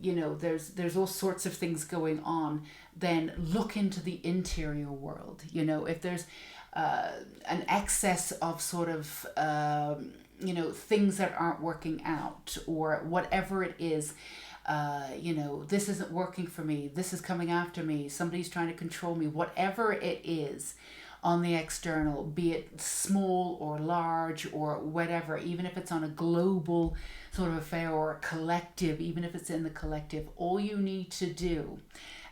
Speaker 1: there's all sorts of things going on, then look into the interior world. If there's an excess of sort of things that aren't working out or whatever it is, this isn't working for me, this is coming after me, somebody's trying to control me, whatever it is on the external, be it small or large or whatever, even if it's on a global sort of affair or a collective, even if it's in the collective, all you need to do,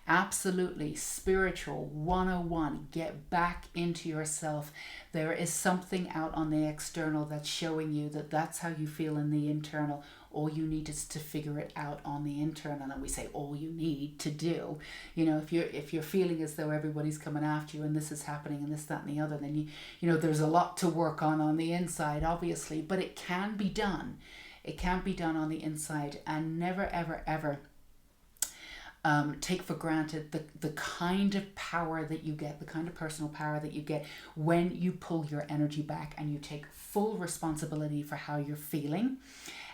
Speaker 1: absolutely spiritual 101, get back into yourself. There is something out on the external that's showing you that that's how you feel in the internal. All you need is to figure it out on the internal. And we say all you need to do, if you're feeling as though everybody's coming after you and this is happening and this, that, and the other, then there's a lot to work on the inside, obviously, but it can be done. It can be done on the inside, and never, ever, ever take for granted the kind of power that you get, the kind of personal power that you get when you pull your energy back and you take full responsibility for how you're feeling,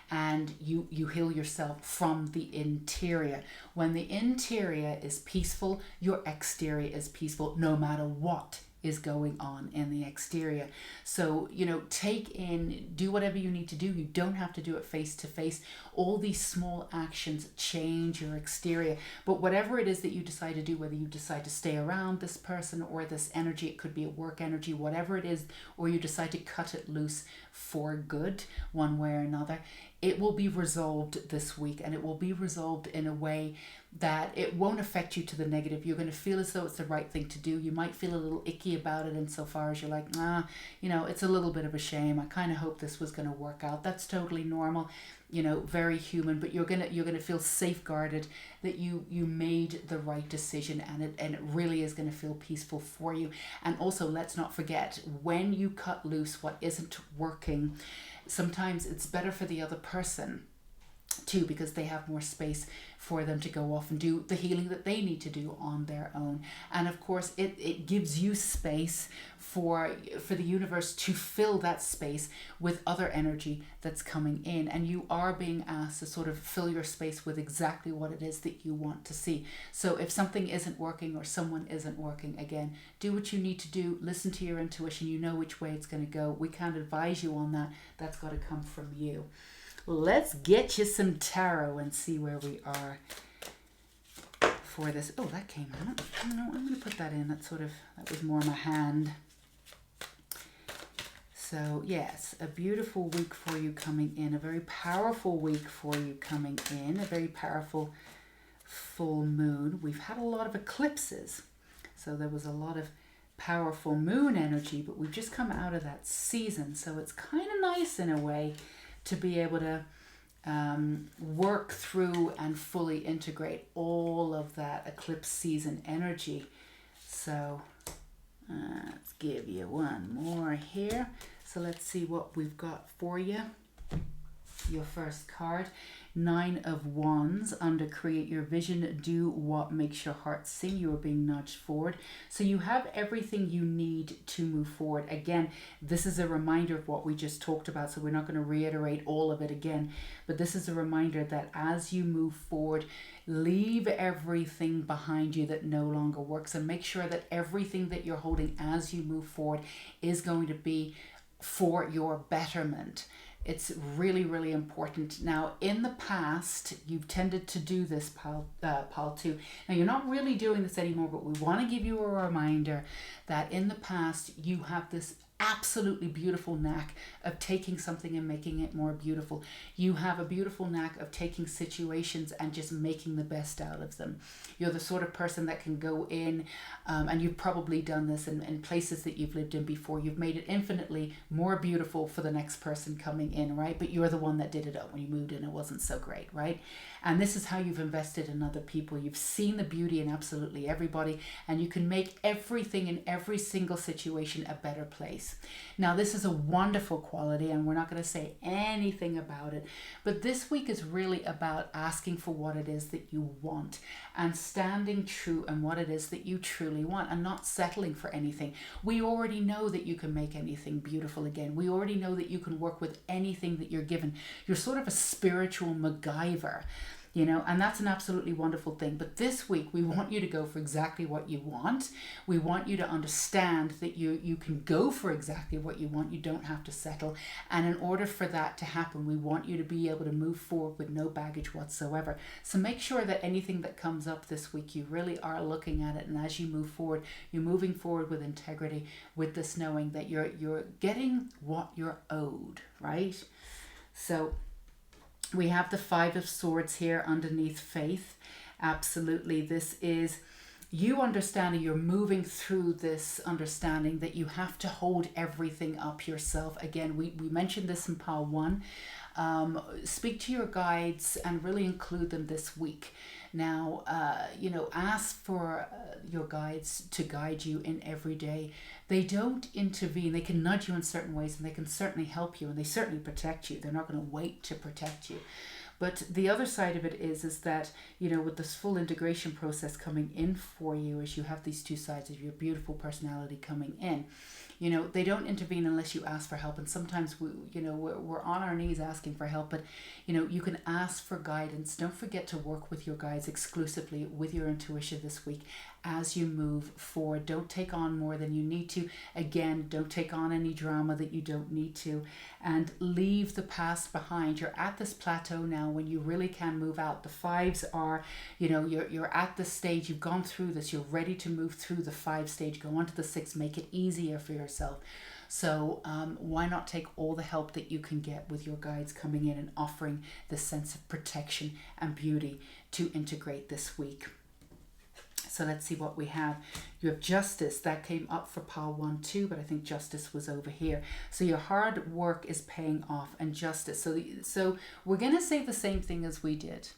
Speaker 1: and you heal yourself from the interior. When the interior is peaceful, your exterior is peaceful, no matter what is going on in the exterior. So, do whatever you need to do. You don't have to do it face to face. All these small actions change your exterior. But whatever it is that you decide to do, whether you decide to stay around this person or this energy, it could be a work energy, whatever it is, or you decide to cut it loose for good, one way or another, it will be resolved this week, and it will be resolved in a way that it won't affect you to the negative. You're going to feel as though it's the right thing to do. You might feel a little icky about it insofar as you're like, it's a little bit of a shame. I kind of hope this was going to work out. That's totally normal, very human, but you're going to feel safeguarded that you made the right decision, and it really is going to feel peaceful for you. And also, let's not forget, when you cut loose what isn't working, sometimes it's better for the other person too, because they have more space for them to go off and do the healing that they need to do on their own. And of course it gives you space for the universe to fill that space with other energy that's coming in, and you are being asked to sort of fill your space with exactly what it is that you want to see. So if something isn't working or someone isn't working, again, do what you need to do, listen to your intuition, you know which way it's going to go. We can't advise you on that. That's got to come from you. Let's get you some tarot and see where we are for this. Oh, that came out. No, I'm going to put that in. That was more my hand. So yes, a beautiful week for you coming in, a very powerful week for you coming in, a very powerful full moon. We've had a lot of eclipses, so there was a lot of powerful moon energy, but we've just come out of that season, so it's kind of nice in a way to be able to work through and fully integrate all of that eclipse season energy. So let's give you one more here. So let's see what we've got for you. Your first card, 9 of Wands, under create your vision, do what makes your heart sing. You are being nudged forward. So you have everything you need to move forward. Again, this is a reminder of what we just talked about, so we're not going to reiterate all of it again, but this is a reminder that as you move forward, leave everything behind you that no longer works, and make sure that everything that you're holding as you move forward is going to be for your betterment. It's really, really important. Now, in the past, you've tended to do this, pal too. Now, you're not really doing this anymore, but we want to give you a reminder that in the past, you have this absolutely beautiful knack of taking something and making it more beautiful. You have a beautiful knack of taking situations and just making the best out of them. You're the sort of person that can go in, and you've probably done this in places that you've lived in before. You've made it infinitely more beautiful for the next person coming in, right? But you're the one that did it up when you moved in. It wasn't so great, right? And this is how you've invested in other people. You've seen the beauty in absolutely everybody, and you can make everything in every single situation a better place. Now, this is a wonderful quality, and we're not going to say anything about it, but this week is really about asking for what it is that you want and standing true in what it is that you truly want and not settling for anything. We already know that you can make anything beautiful again. We already know that you can work with anything that you're given. You're sort of a spiritual MacGyver. And that's an absolutely wonderful thing. But this week, we want you to go for exactly what you want. We want you to understand that you can go for exactly what you want. You don't have to settle. And in order for that to happen, we want you to be able to move forward with no baggage whatsoever. So make sure that anything that comes up this week, you really are looking at it. And as you move forward, you're moving forward with integrity, with this knowing that you're getting what you're owed, right? So we have the 5 of Swords here underneath faith. Absolutely. This is you understanding, you're moving through this understanding that you have to hold everything up yourself. Again, we mentioned this in Pile 1. Speak to your guides and really include them this week. Now, ask for your guides to guide you in every day. They don't intervene. They can nudge you in certain ways, and they can certainly help you, and they certainly protect you. They're not going to wait to protect you. But the other side of it is that, with this full integration process coming in for you, as you have these two sides of your beautiful personality coming in, they don't intervene unless you ask for help. And sometimes we're on our knees asking for help, but you can ask for guidance. Don't forget to work with your guides exclusively with your intuition this week as you move forward. Don't take on more than you need to. Again, don't take on any drama that you don't need to, and leave the past behind. You're at this plateau now when you really can move out. The 5s are, you're at this stage, you've gone through this, you're ready to move through the 5 stage, go on to the 6, make it easier for yourself. So why not take all the help that you can get with your guides coming in and offering this sense of protection and beauty to integrate this week. So let's see what we have. You have Justice. That came up for pile 1 too, but I think Justice was over here. So your hard work is paying off, and Justice. So we're going to say the same thing as we did.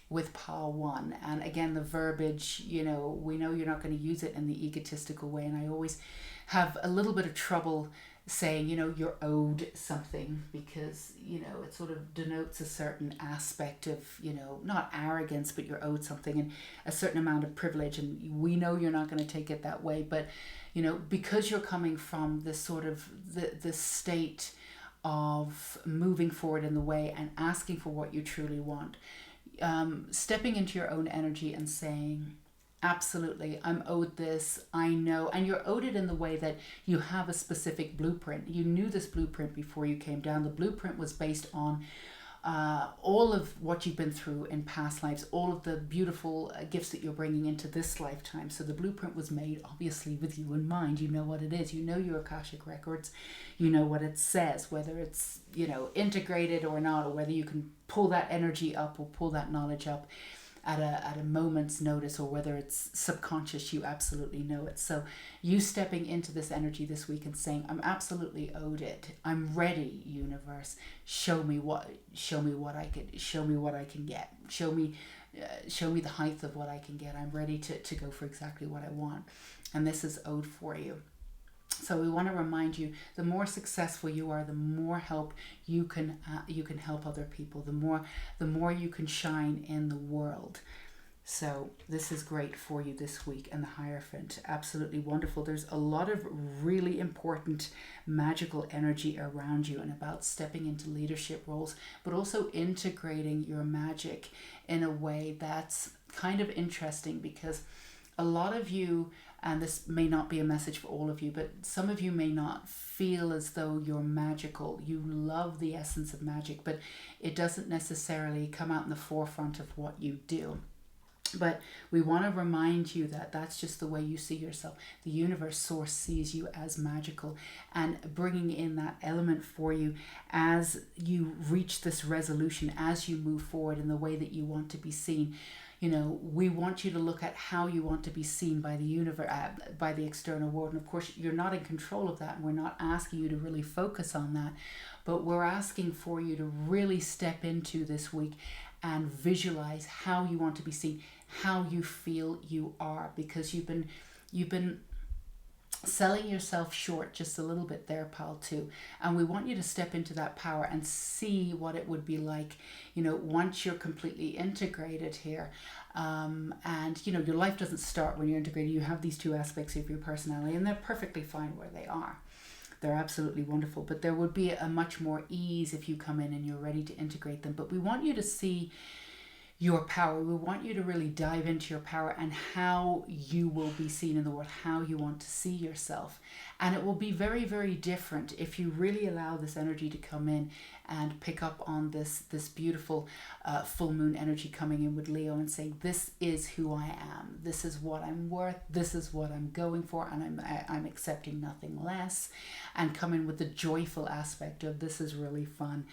Speaker 1: with pile 1. And again, the verbiage, we know you're not going to use it in the egotistical way. And I always have a little bit of trouble saying, you're owed something, because, it sort of denotes a certain aspect of, not arrogance, but you're owed something and a certain amount of privilege. And we know you're not going to take it that way. But, because you're coming from this sort of the state of moving forward in the way and asking for what you truly want, stepping into your own energy and saying, absolutely, I'm owed this, I know. And you're owed it in the way that you have a specific blueprint. You knew this blueprint before you came down. The blueprint was based on all of what you've been through in past lives, all of the beautiful gifts that you're bringing into this lifetime. So the blueprint was made, obviously, with you in mind. You know what it is. You know your Akashic records. You know what it says, whether it's, integrated or not, or whether you can pull that energy up or pull that knowledge up at a moment's notice, or whether it's subconscious, you absolutely know it. So you stepping into this energy this week and saying, I'm absolutely owed it. I'm ready, universe. Show me what I can get. Show me the height of what I can get. I'm ready to go for exactly what I want. And this is owed for you. So we want to remind you, the more successful you are, the more help you can help other people, the more you can shine in the world. So this is great for you this week. And the Hierophant, absolutely wonderful. There's a lot of really important magical energy around you and about stepping into leadership roles, but also integrating your magic in a way that's kind of interesting, because a lot of you, and this may not be a message for all of you, but some of you may not feel as though you're magical. You love the essence of magic, but it doesn't necessarily come out in the forefront of what you do. But we want to remind you that that's just the way you see yourself. The universe, source, sees you as magical, and bringing in that element for you as you reach this resolution, as you move forward in the way that you want to be seen. We want you to look at how you want to be seen by the universe, by the external world. And of course, you're not in control of that. And we're not asking you to really focus on that. But we're asking for you to really step into this week and visualize how you want to be seen, how you feel you are, because you've been selling yourself short just a little bit there, pal, too. And we want you to step into that power and see what it would be like, once you're completely integrated here. And, your life doesn't start when you're integrated. You have these two aspects of your personality, and they're perfectly fine where they are. They're absolutely wonderful. But there would be a much more ease if you come in and you're ready to integrate them. But we want you to see your power. We want you to really dive into your power and how you will be seen in the world, how you want to see yourself. And it will be very, very different if you really allow this energy to come in and pick up on this beautiful full moon energy coming in with Leo and saying, this is who I am. This is what I'm worth. This is what I'm going for. And I'm accepting nothing less. And come in with the joyful aspect of, this is really fun.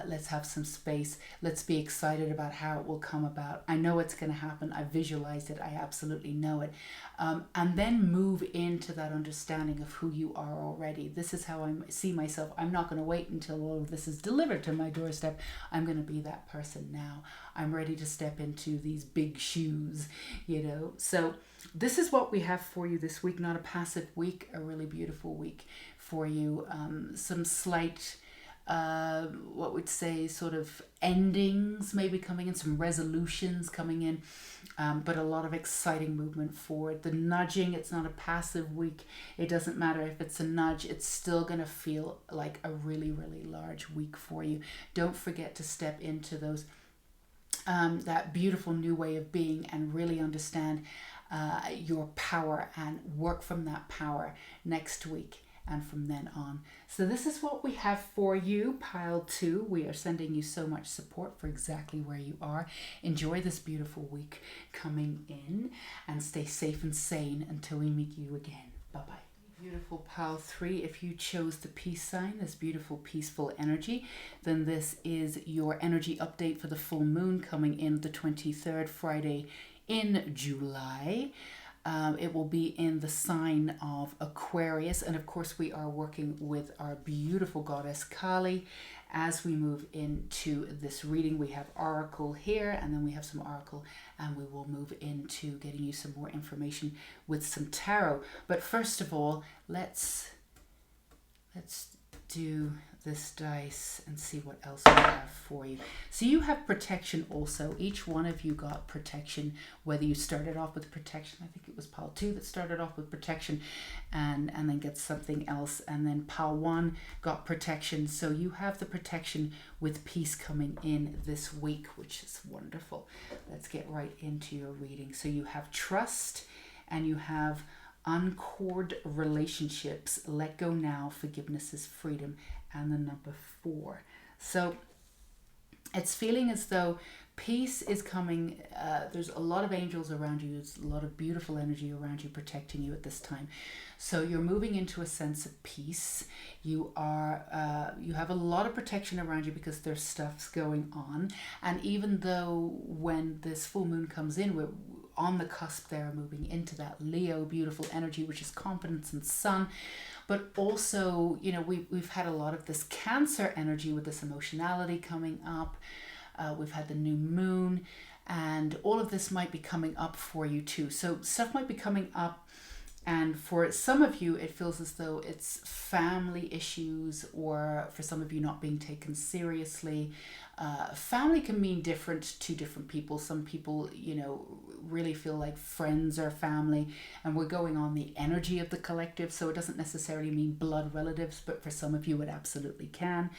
Speaker 1: Let's have some space. Let's be excited about how it will come about. I know it's going to happen. I visualized it. I absolutely know it. And then move into that understanding of who you are already. This is how I see myself. I'm not going to wait until all of this is delivered to my doorstep. I'm going to be that person now. I'm ready to step into these big shoes, So this is what we have for you this week. Not a passive week, a really beautiful week for you. Some slight what would say sort of endings maybe coming in, some resolutions coming in, but a lot of exciting movement forward. The nudging, it's not a passive week. It doesn't matter if it's a nudge, it's still going to feel like a really, really large week for you. Don't forget to step into those that beautiful new way of being and really understand your power and work from that power next week and from then on. So this is what we have for you, pile 2. We are sending you so much support for exactly where you are. Enjoy this beautiful week coming in and stay safe and sane until we meet you again. Bye-bye. Beautiful pile 3, if you chose the peace sign, this beautiful peaceful energy, then this is your energy update for the full moon coming in the 23rd Friday in July. It will be in the sign of Aquarius. And of course, we are working with our beautiful goddess Kali as we move into this reading. We have Oracle here, and then we have some Oracle, and we will move into getting you some more information with some Tarot. But first of all, let's do this dice and see what else we have for you. So you have protection also. Each one of you got protection, whether you started off with protection. I think it was pile 2 that started off with protection and then gets something else. And then pile 1 got protection. So you have the protection with peace coming in this week, which is wonderful. Let's get right into your reading. So you have trust, and you have uncord relationships, let go now, forgiveness is freedom, and the number 4. So it's feeling as though peace is coming. There's a lot of angels around you. There's a lot of beautiful energy around you protecting you at this time. So you're moving into a sense of peace. You have a lot of protection around you because there's stuff's going on. And even though when this full moon comes in, we're on the cusp there, moving into that Leo beautiful energy, which is confidence and sun. But also, we've had a lot of this Cancer energy with this emotionality coming up. We've had the new moon, and all of this might be coming up for you too. So stuff might be coming up, and for some of you, it feels as though it's family issues, or for some of you not being taken seriously. Family can mean different to different people. Some people, really feel like friends are family, and we're going on the energy of the collective. So it doesn't necessarily mean blood relatives, but for some of you, it absolutely can.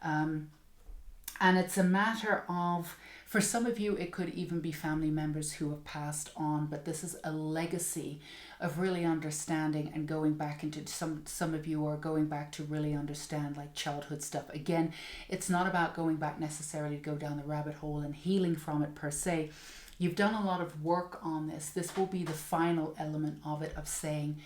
Speaker 1: And it's a matter of, for some of you, it could even be family members who have passed on, but this is a legacy of really understanding and going back into some of you are going back to really understand like childhood stuff. Again, it's not about going back necessarily to go down the rabbit hole and healing from it per se. You've done a lot of work on this. This will be the final element of it, of saying,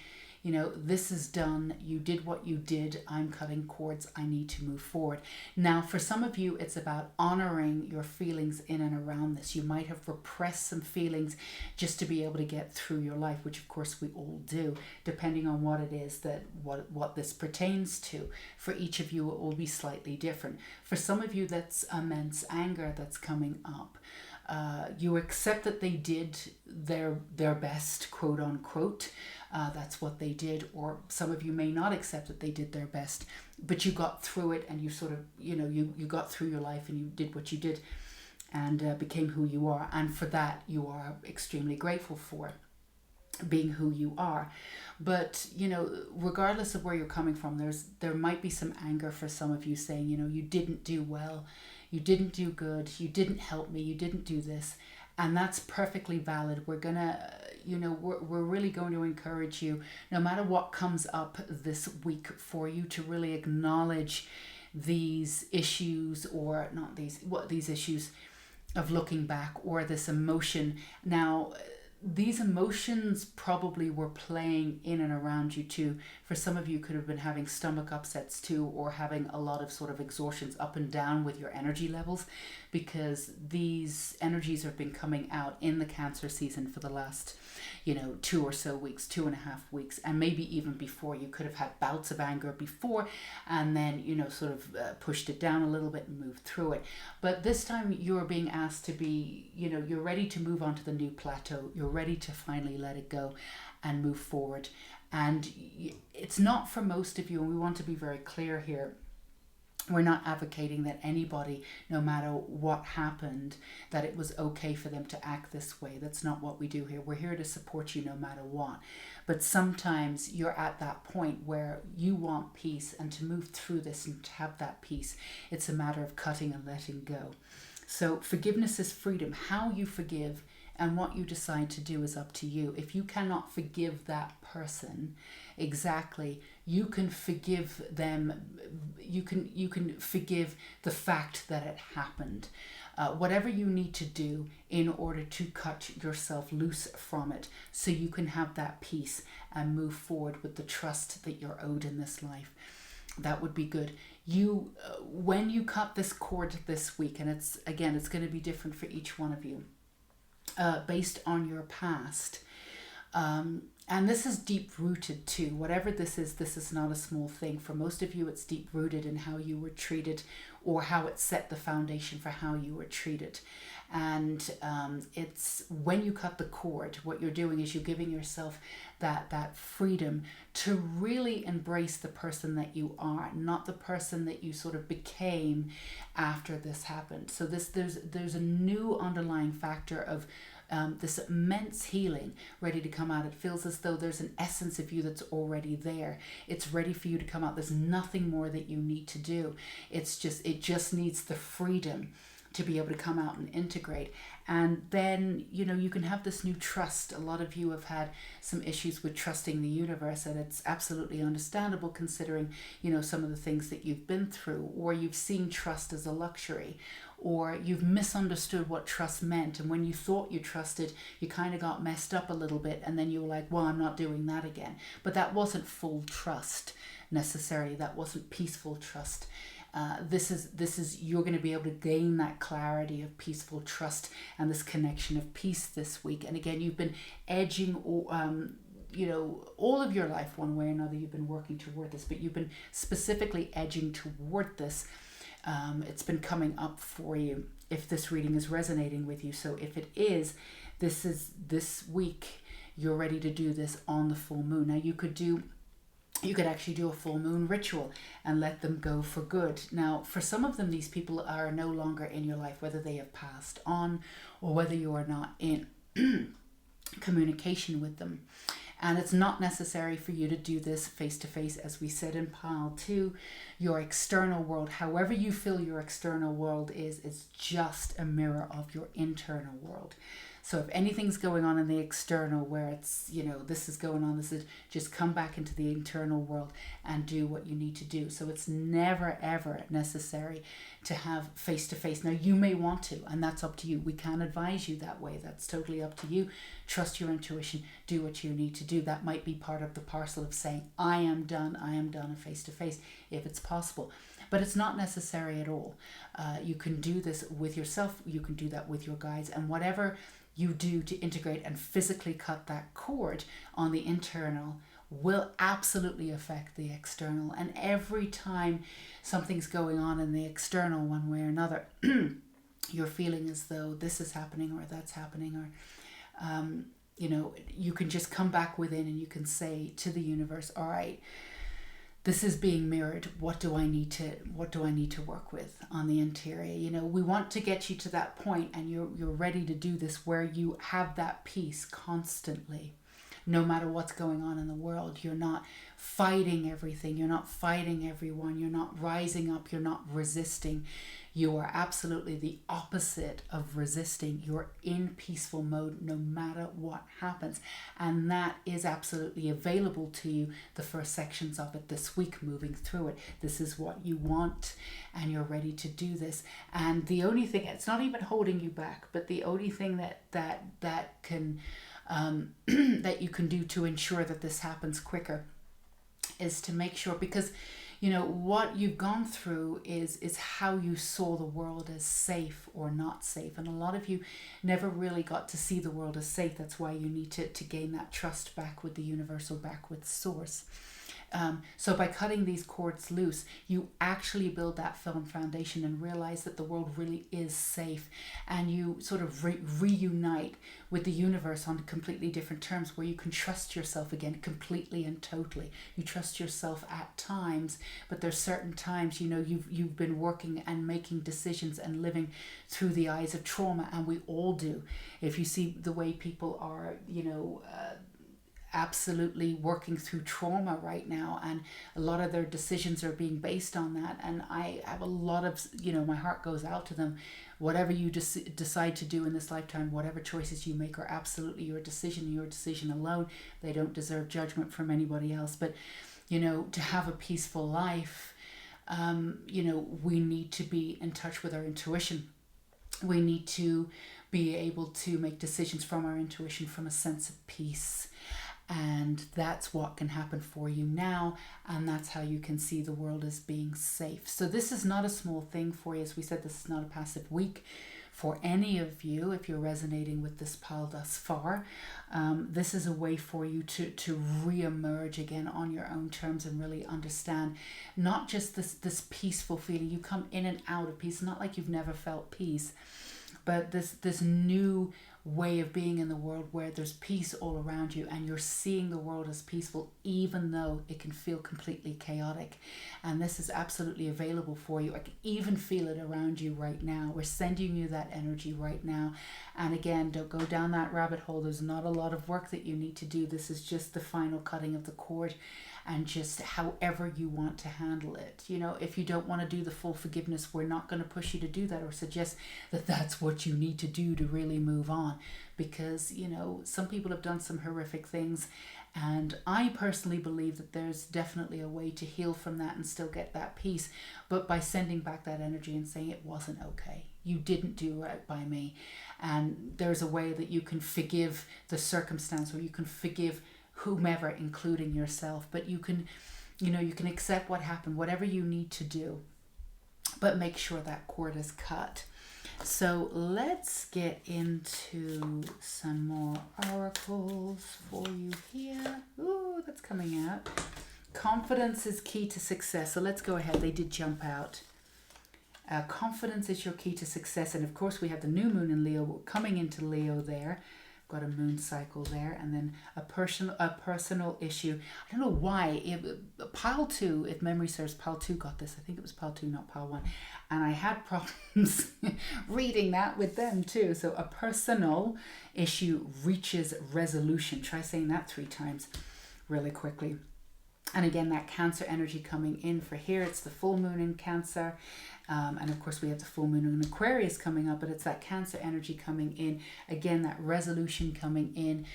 Speaker 1: this is done. You did what you did. I'm cutting cords. I need to move forward. Now, for some of you, it's about honoring your feelings in and around this. You might have repressed some feelings just to be able to get through your life, which of course we all do, depending on what it is that what this pertains to. For each of you, it will be slightly different. For some of you, that's immense anger that's coming up. You accept that they did their best, quote unquote. That's what they did. Or some of you may not accept that they did their best, but you got through it, and you sort of, you got through your life, and you did what you did, and became who you are. And for that, you are extremely grateful for being who you are. But regardless of where you're coming from, there might be some anger for some of you, saying, you didn't do well, you didn't do good, you didn't help me, you didn't do this. And that's perfectly valid. We're gonna, we're really going to encourage you, no matter what comes up this week, for you to really acknowledge these issues, or not these issues of looking back, or this emotion. Now, these emotions probably were playing in and around you too. For some of you, could have been having stomach upsets too, or having a lot of sort of exhaustions up and down with your energy levels, because these energies have been coming out in the Cancer season for the last 2 or so weeks, 2.5 weeks, and maybe even before. You could have had bouts of anger before, and then sort of pushed it down a little bit and moved through it. But this time you're being asked to be, you're ready to move on to the new plateau. You're ready to finally let it go and move forward. And it's not for most of you, and we want to be very clear here. We're not advocating that anybody, no matter what happened, that it was okay for them to act this way. That's not what we do here. We're here to support you no matter what. But sometimes you're at that point where you want peace, and to move through this and to have that peace, it's a matter of cutting and letting go. So forgiveness is freedom. How you forgive and what you decide to do is up to you. If you cannot forgive that person, exactly, you can forgive them. You can forgive the fact that it happened. Whatever you need to do in order to cut yourself loose from it, so you can have that peace and move forward with the trust that you're owed in this life. That would be good. When you cut this cord this week, and it's going to be different for each one of you, based on your past. And this is deep rooted too. Whatever this is not a small thing. For most of you, it's deep rooted in how you were treated, or how it set the foundation for how you were treated. And it's when you cut the cord, what you're doing is you're giving yourself that freedom to really embrace the person that you are, not the person that you sort of became after this happened. So there's a new underlying factor of this immense healing ready to come out. It feels as though there's an essence of you that's already there. It's ready for you to come out. There's nothing more that you need to do. It just needs the freedom to be able to come out and integrate. And then, you can have this new trust. A lot of you have had some issues with trusting the universe, and it's absolutely understandable considering, some of the things that you've been through, or you've seen trust as a luxury, or you've misunderstood what trust meant. And when you thought you trusted, you kind of got messed up a little bit, and then you were like, well, I'm not doing that again. But that wasn't full trust necessarily. That wasn't peaceful trust. This is you're going to be able to gain that clarity of peaceful trust and this connection of peace this week. And again, you've been edging, all of your life, one way or another, you've been working toward this, but you've been specifically edging toward this. It's been coming up for you if this reading is resonating with you. So if it is this week, you're ready to do this on the full moon. Now you could actually do a full moon ritual and let them go for good. Now, for some of them, these people are no longer in your life, whether they have passed on or whether you are not in communication with them. And it's not necessary for you to do this face to face, as we said in pile 2. Your external world, however you feel your external world is just a mirror of your internal world. So if anything's going on in the external where it's, this is going on, this is, just come back into the internal world and do what you need to do. So it's never, ever necessary to have face-to-face. Now, you may want to, and that's up to you. We can advise you that way. That's totally up to you. Trust your intuition. Do what you need to do. That might be part of the parcel of saying, I am done a face-to-face, if it's possible. But it's not necessary at all. You can do this with yourself. You can do that with your guides, and whatever you do to integrate and physically cut that cord on the internal will absolutely affect the external. And every time something's going on in the external one way or another, you're feeling as though this is happening or that's happening, or you can just come back within and you can say to the universe, all right, this is being mirrored. What do I need to work with on the interior? We want to get you to that point, and you're ready to do this, where you have that peace constantly, no matter what's going on in the world. You're not fighting everything. You're not fighting everyone. You're not rising up. You're not resisting. You are absolutely the opposite of resisting. You're in peaceful mode no matter what happens. And that is absolutely available to you, the first sections of it this week, moving through it. This is what you want, and you're ready to do this. And the only thing, it's not even holding you back, but the only thing that can that you can do to ensure that this happens quicker is to make sure, because what you've gone through is how you saw the world as safe or not safe. And a lot of you never really got to see the world as safe. That's why you need to gain that trust back with the universe, or back with source. So by cutting these cords loose, you actually build that firm foundation and realize that the world really is safe, and you sort of reunite with the universe on completely different terms, where you can trust yourself again completely and totally. You trust yourself at times, but there's certain times, you've been working and making decisions and living through the eyes of trauma, and we all do. If you see the way people are, absolutely working through trauma right now, and a lot of their decisions are being based on that, and I have a lot of, my heart goes out to them. Whatever you decide to do in this lifetime, whatever choices you make, are absolutely your decision alone. They don't deserve judgment from anybody else. But to have a peaceful life, we need to be in touch with our intuition. We need to be able to make decisions from our intuition, from a sense of peace. And that's what can happen for you now, and that's how you can see the world as being safe. So this is not a small thing for you. As we said, this is not a passive week for any of you, if you're resonating with this pile thus far, this is a way for you to re-emerge again on your own terms and really understand not just this peaceful feeling. You come in and out of peace, not like you've never felt peace, but this new way of being in the world where there's peace all around you and you're seeing the world as peaceful even though it can feel completely chaotic. And this is absolutely available for you. I can even feel it around you right now. We're sending you that energy right now. And again, don't go down that rabbit hole. There's not a lot of work that you need to do. This is just the final cutting of the cord, and just however you want to handle it. You know, if you don't want to do the full forgiveness, we're not going to push you to do that or suggest that that's what you need to do to really move on, because, you know, some people have done some horrific things, and I personally believe that there's definitely a way to heal from that and still get that peace, but by sending back that energy and saying it wasn't okay, you didn't do right by me. And there's a way that you can forgive the circumstance, or you can forgive whomever, including yourself, but you can, you know, you can accept what happened, whatever you need to do, but make sure that cord is cut. So let's get into some more oracles for you here. Ooh, that's coming out. Confidence is key to success. So let's go ahead. They did jump out. Confidence is your key to success. And of course we have the new moon in Leo. We're coming into Leo there. Got a moon cycle there, and then a personal issue. I don't know why. Pile 2, if memory serves, Pile 2 got this. I think it was Pile 2, not Pile 1. And I had problems reading that with them too. So a personal issue reaches resolution. Try saying that 3 times really quickly. And again, that Cancer energy coming in for here. It's the full moon in Cancer. And of course we have the full moon in Aquarius coming up, but it's that Cancer energy coming in. Again, that resolution coming in.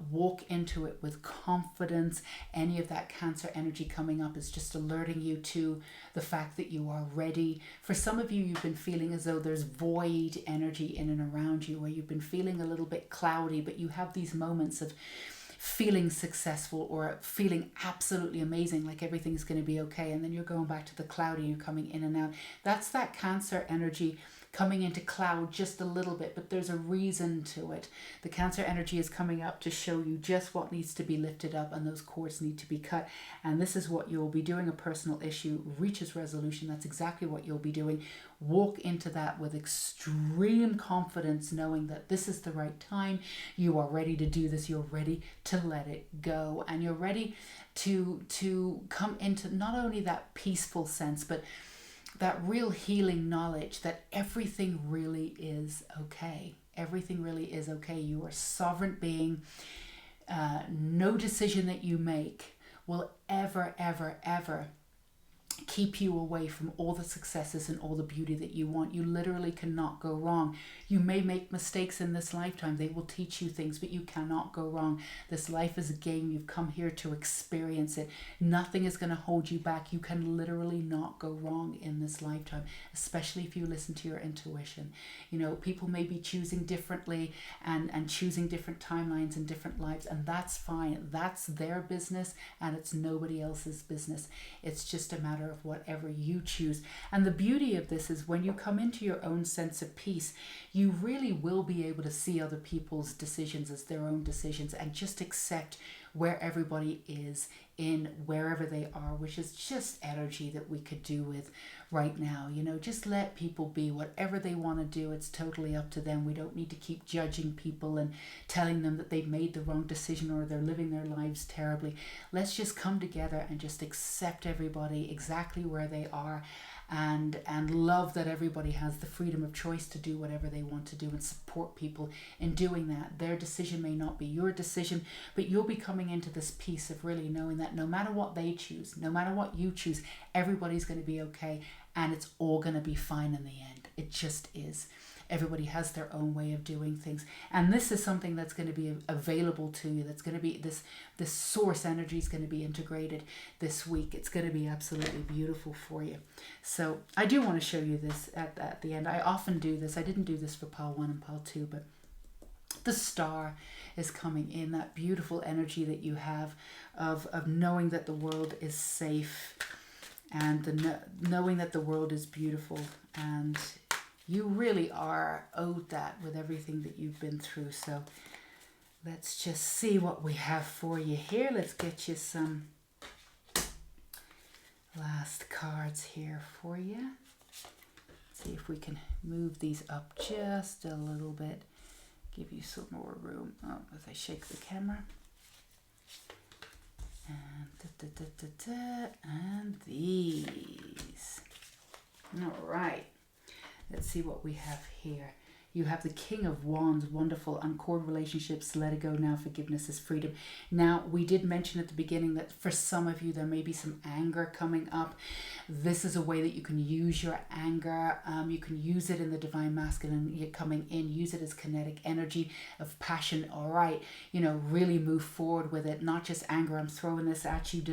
Speaker 1: Walk into it with confidence. Any of that Cancer energy coming up is just alerting you to the fact that you are ready. For some of you, you've been feeling as though there's void energy in and around you, where you've been feeling a little bit cloudy, but you have these moments of feeling successful or feeling absolutely amazing, like everything's going to be okay, and then you're going back to the cloudy, you're coming in and out. That's that Cancer energy coming into cloud just a little bit, but there's a reason to it. The Cancer energy is coming up to show you just what needs to be lifted up, and those cords need to be cut. And this is what you'll be doing. A personal issue reaches resolution. That's exactly what you'll be doing. Walk into that with extreme confidence, knowing that this is the right time. You are ready to do this. You're ready to let it go, and you're ready to come into not only that peaceful sense, but that real healing knowledge that everything really is okay. Everything really is okay. You are a sovereign being. No decision that you make will ever, ever, ever keep you away from all the successes and all the beauty that you want. You literally cannot go wrong. You may make mistakes in this lifetime. They will teach you things, but you cannot go wrong. This life is a game. You've come here to experience it. Nothing is going to hold you back. You can literally not go wrong in this lifetime, especially if you listen to your intuition. You know, people may be choosing differently and choosing different timelines and different lives, and that's fine. That's their business, and it's nobody else's business. It's just a matter of whatever you choose. And the beauty of this is when you come into your own sense of peace, you really will be able to see other people's decisions as their own decisions, and just accept where everybody is in wherever they are, which is just energy that we could do with right now. You know, just let people be whatever they want to do. It's totally up to them. We don't need to keep judging people and telling them that they've made the wrong decision or they're living their lives terribly. Let's just come together and just accept everybody exactly where they are, and love that everybody has the freedom of choice to do whatever they want to do, and support people in doing that. Their decision may not be your decision, but you'll be coming into this piece of really knowing that no matter what they choose, no matter what you choose, everybody's going to be okay, and it's all going to be fine in the end. It just is. Everybody has their own way of doing things, and this is something that's going to be available to you. That's going to be this source energy is going to be integrated this week. It's going to be absolutely beautiful for you. So I do want to show you this at the end. I often do this. I didn't do this for pile 1 and pile 2, but the star is coming in, that beautiful energy that you have of knowing that the world is safe, and knowing that the world is beautiful, and You really are owed that with everything that you've been through. So let's just see what we have for you here. Let's get you some last cards here for you. See if we can move these up just a little bit. Give you some more room. Oh, as I shake the camera. And these. All right. Let's see what we have here. You have the King of Wands, wonderful, uncord relationships, let it go now, forgiveness is freedom. Now, we did mention at the beginning that for some of you, there may be some anger coming up. This is a way that you can use your anger. You can use it in the divine masculine coming in, use it as kinetic energy of passion. All right, really move forward with it. Not just anger, I'm throwing this at you,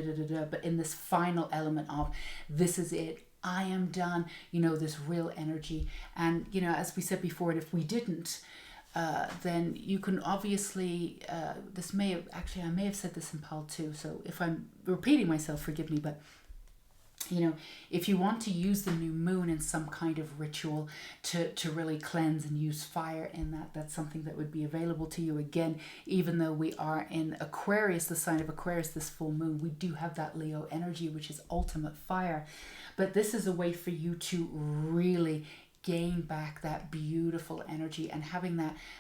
Speaker 1: but in this final element of this is it. I am done, this real energy. And, as we said before, and if we didn't, then you can obviously, I may have said this in Pal too, so if I'm repeating myself, forgive me, but if you want to use the new moon in some kind of ritual to really cleanse and use fire in that's something that would be available to you. Again, even though we are in Aquarius, the sign of Aquarius, this full moon, we do have that Leo energy, which is ultimate fire. But this is a way for you to really gain back that beautiful energy and having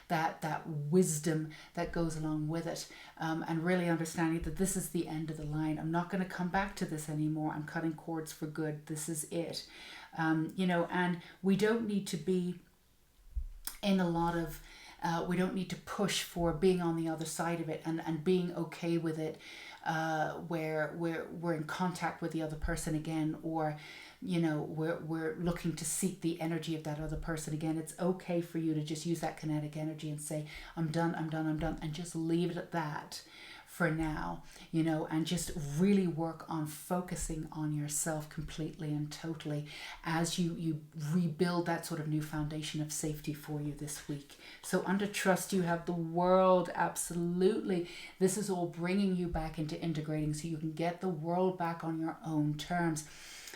Speaker 1: that wisdom that goes along with it, and really understanding that this is the end of the line. I'm not going to come back to this anymore. I'm cutting cords for good. This is it. And we don't need to be in a lot of we don't need to push for being on the other side of it and being okay with it, where we're in contact with the other person again, or we're looking to seek the energy of that other person again. It's okay for you to just use that kinetic energy and say, I'm done, and just leave it at that for now, and just really work on focusing on yourself completely and totally as you rebuild that sort of new foundation of safety for you this week. So under trust, you have the World. Absolutely. This is all bringing you back into integrating so you can get the world back on your own terms.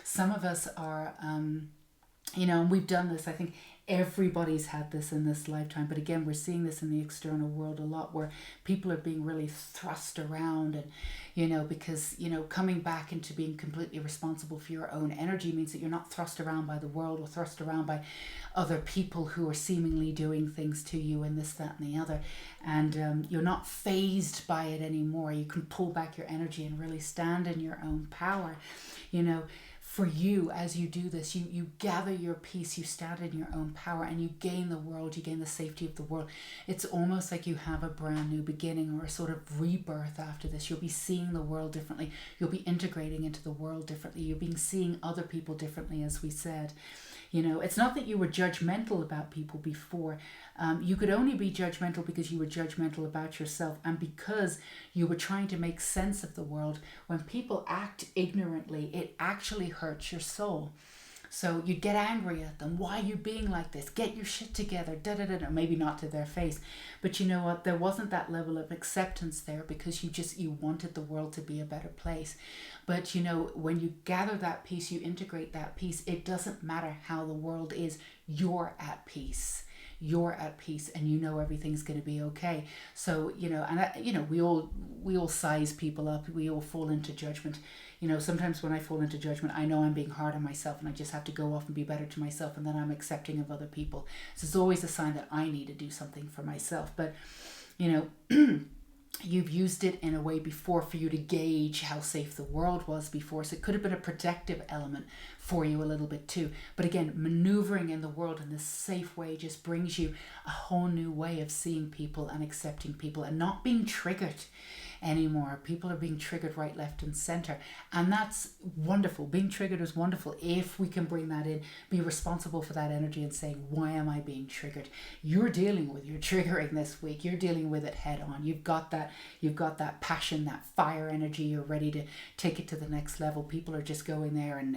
Speaker 1: Some of us are, and we've done this, I think everybody's had this in this lifetime, but again, we're seeing this in the external world a lot, where people are being really thrust around, and, because, coming back into being completely responsible for your own energy means that you're not thrust around by the world or thrust around by other people who are seemingly doing things to you and this, that, and the other. And you're not phased by it anymore. You can pull back your energy and really stand in your own power, For you, as you do this, you gather your peace, you stand in your own power, and you gain the world, you gain the safety of the world. It's almost like you have a brand new beginning or a sort of rebirth after this. You'll be seeing the world differently. You'll be integrating into the world differently. You'll be seeing other people differently, as we said. It's not that you were judgmental about people before. You could only be judgmental because you were judgmental about yourself, and because you were trying to make sense of the world. When people act ignorantly, it actually hurts your soul. So you'd get angry at them. Why are you being like this? Get your shit together. Maybe not to their face. But you know what? There wasn't that level of acceptance there because you wanted the world to be a better place. But when you gather that peace, you integrate that peace, it doesn't matter how the world is. You're at peace. You're at peace, and everything's going to be okay. So we all size people up. We all fall into judgment. Sometimes when I fall into judgment, I know I'm being hard on myself, and I just have to go off and be better to myself, and then I'm accepting of other people. So it's always a sign that I need to do something for myself. But you've used it in a way before for you to gauge how safe the world was before. So it could have been a protective element for you a little bit too. But again, maneuvering in the world in this safe way just brings you a whole new way of seeing people and accepting people and not being triggered anymore. People are being triggered right, left, and center. And that's wonderful. Being triggered is wonderful if we can bring that in, be responsible for that energy and saying, why am I being triggered? You're dealing with your triggering this week. You're dealing with it head on. You've got that passion, that fire energy. You're ready to take it to the next level. People are just going there and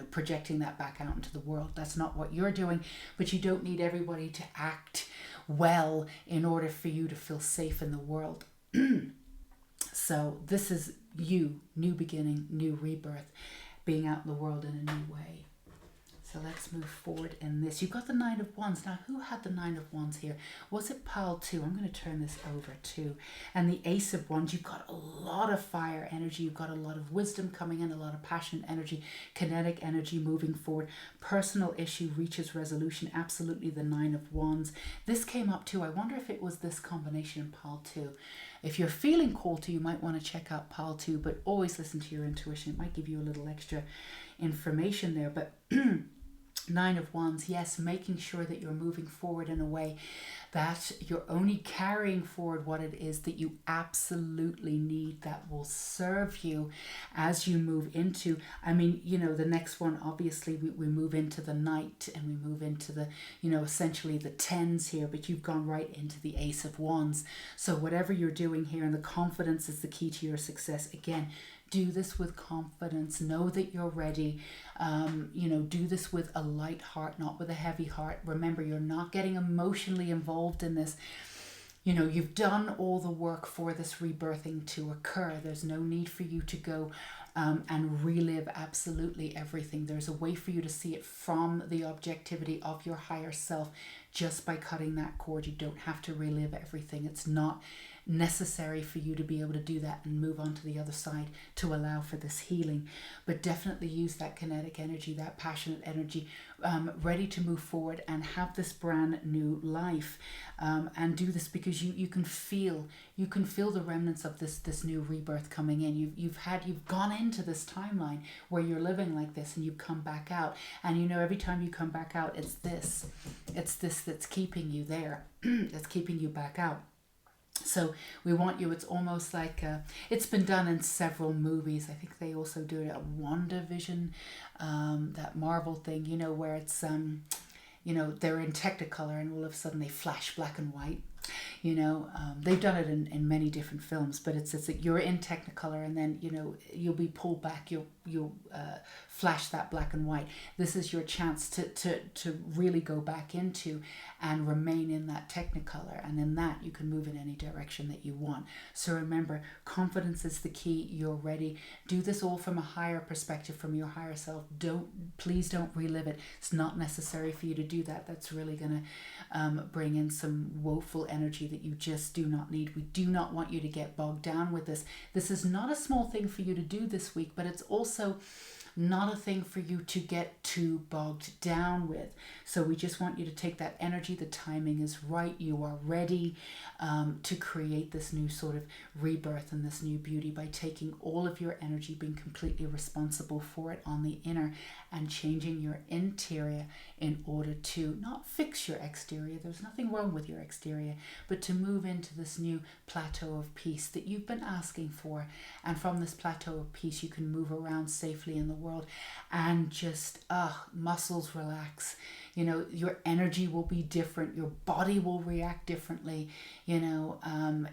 Speaker 1: projecting that back out into the world. That's not what you're doing, but you don't need everybody to act well in order for you to feel safe in the world. So this is you, new beginning, new rebirth, being out in the world in a new way. So let's move forward in this. You've got the Nine of Wands. Now, who had the Nine of Wands here? Was it pile 2? I'm going to turn this over too. And the Ace of Wands, you've got a lot of fire energy. You've got a lot of wisdom coming in, a lot of passionate energy, kinetic energy moving forward. Personal issue reaches resolution. Absolutely the Nine of Wands. This came up too. I wonder if it was this combination in pile 2. If you're feeling called to, you might want to check out pile 2, but always listen to your intuition. It might give you a little extra information there. But Nine of Wands, yes, making sure that you're moving forward in a way that you're only carrying forward what it is that you absolutely need, that will serve you as you move into, I mean, you know, the next one, obviously we move into the night and we move into the, you know, essentially the tens here, but you've gone right into the Ace of Wands. So whatever you're doing here, and the confidence is the key to your success. Again, do this with confidence. Know that you're ready. You know, do this with a light heart, not with a heavy heart. Remember, you're not getting emotionally involved in this. You know, you've done all the work for this rebirthing to occur. There's no need for you to go and relive absolutely everything. There's a way for you to see it from the objectivity of your higher self just by cutting that cord. You don't have to relive everything. It's not necessary for you to be able to do that and move on to the other side to allow for this healing. But definitely use that kinetic energy, that passionate energy, ready to move forward and have this brand new life. And do this because you can feel the remnants of this new rebirth coming in. You've gone into this timeline where you're living like this, and you've come back out, and you know every time you come back out, it's this that's keeping you there. That's keeping you back out. So we want you, it's almost like, it's been done in several movies. I think they also do it at WandaVision, that Marvel thing, you know, where it's, you know, they're in Technicolor and all of a sudden they flash black and white. You know, they've done it in many different films, but it's that you're in Technicolor and then, you know, you'll be pulled back, you'll flash that black and white. This is your chance to really go back into and remain in that Technicolor, and in that you can move in any direction that you want. So remember, confidence is the key. You're ready. Do this all from a higher perspective, from your higher self. Please don't relive it. It's not necessary for you to do that. That's really going to bring in some woeful energy that you just do not need. We do not want you to get bogged down with this. This is not a small thing for you to do this week, but it's also not a thing for you to get too bogged down with. So we just want you to take that energy. The timing is right. You are ready to create this new sort of rebirth and this new beauty by taking all of your energy, being completely responsible for it on the inner, and changing your interior in order to not fix your exterior. There's nothing wrong with your exterior, but to move into this new plateau of peace that you've been asking for. And from this plateau of peace, you can move around safely in the world and just muscles relax. You know, your energy will be different, your body will react differently, you know,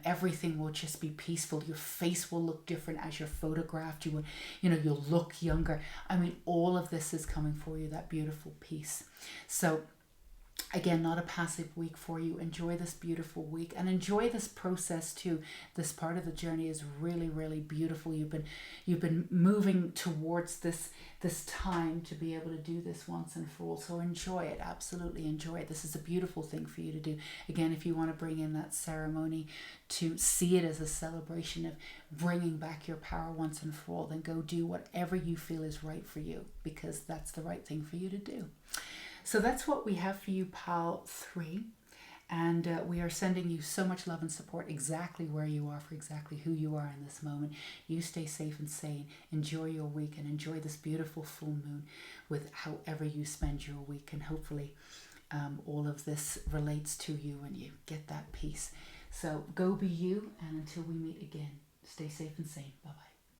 Speaker 1: everything will just be peaceful. Your face will look different as you're photographed. You will, you know, you'll look younger. I mean, all of this is coming for you, that beautiful peace. So again, not a passive week for you. Enjoy this beautiful week and enjoy this process too. This part of the journey is really, really beautiful. You've been moving towards this time to be able to do this once and for all. So enjoy it. Absolutely enjoy it. This is a beautiful thing for you to do. Again, if you want to bring in that ceremony to see it as a celebration of bringing back your power once and for all, then go do whatever you feel is right for you, because that's the right thing for you to do. So that's what we have for you, pile 3. And we are sending you so much love and support exactly where you are, for exactly who you are in this moment. You stay safe and sane. Enjoy your week and enjoy this beautiful full moon with however you spend your week. And hopefully all of this relates to you and you get that peace. So go be you, and until we meet again, stay safe and sane. Bye-bye.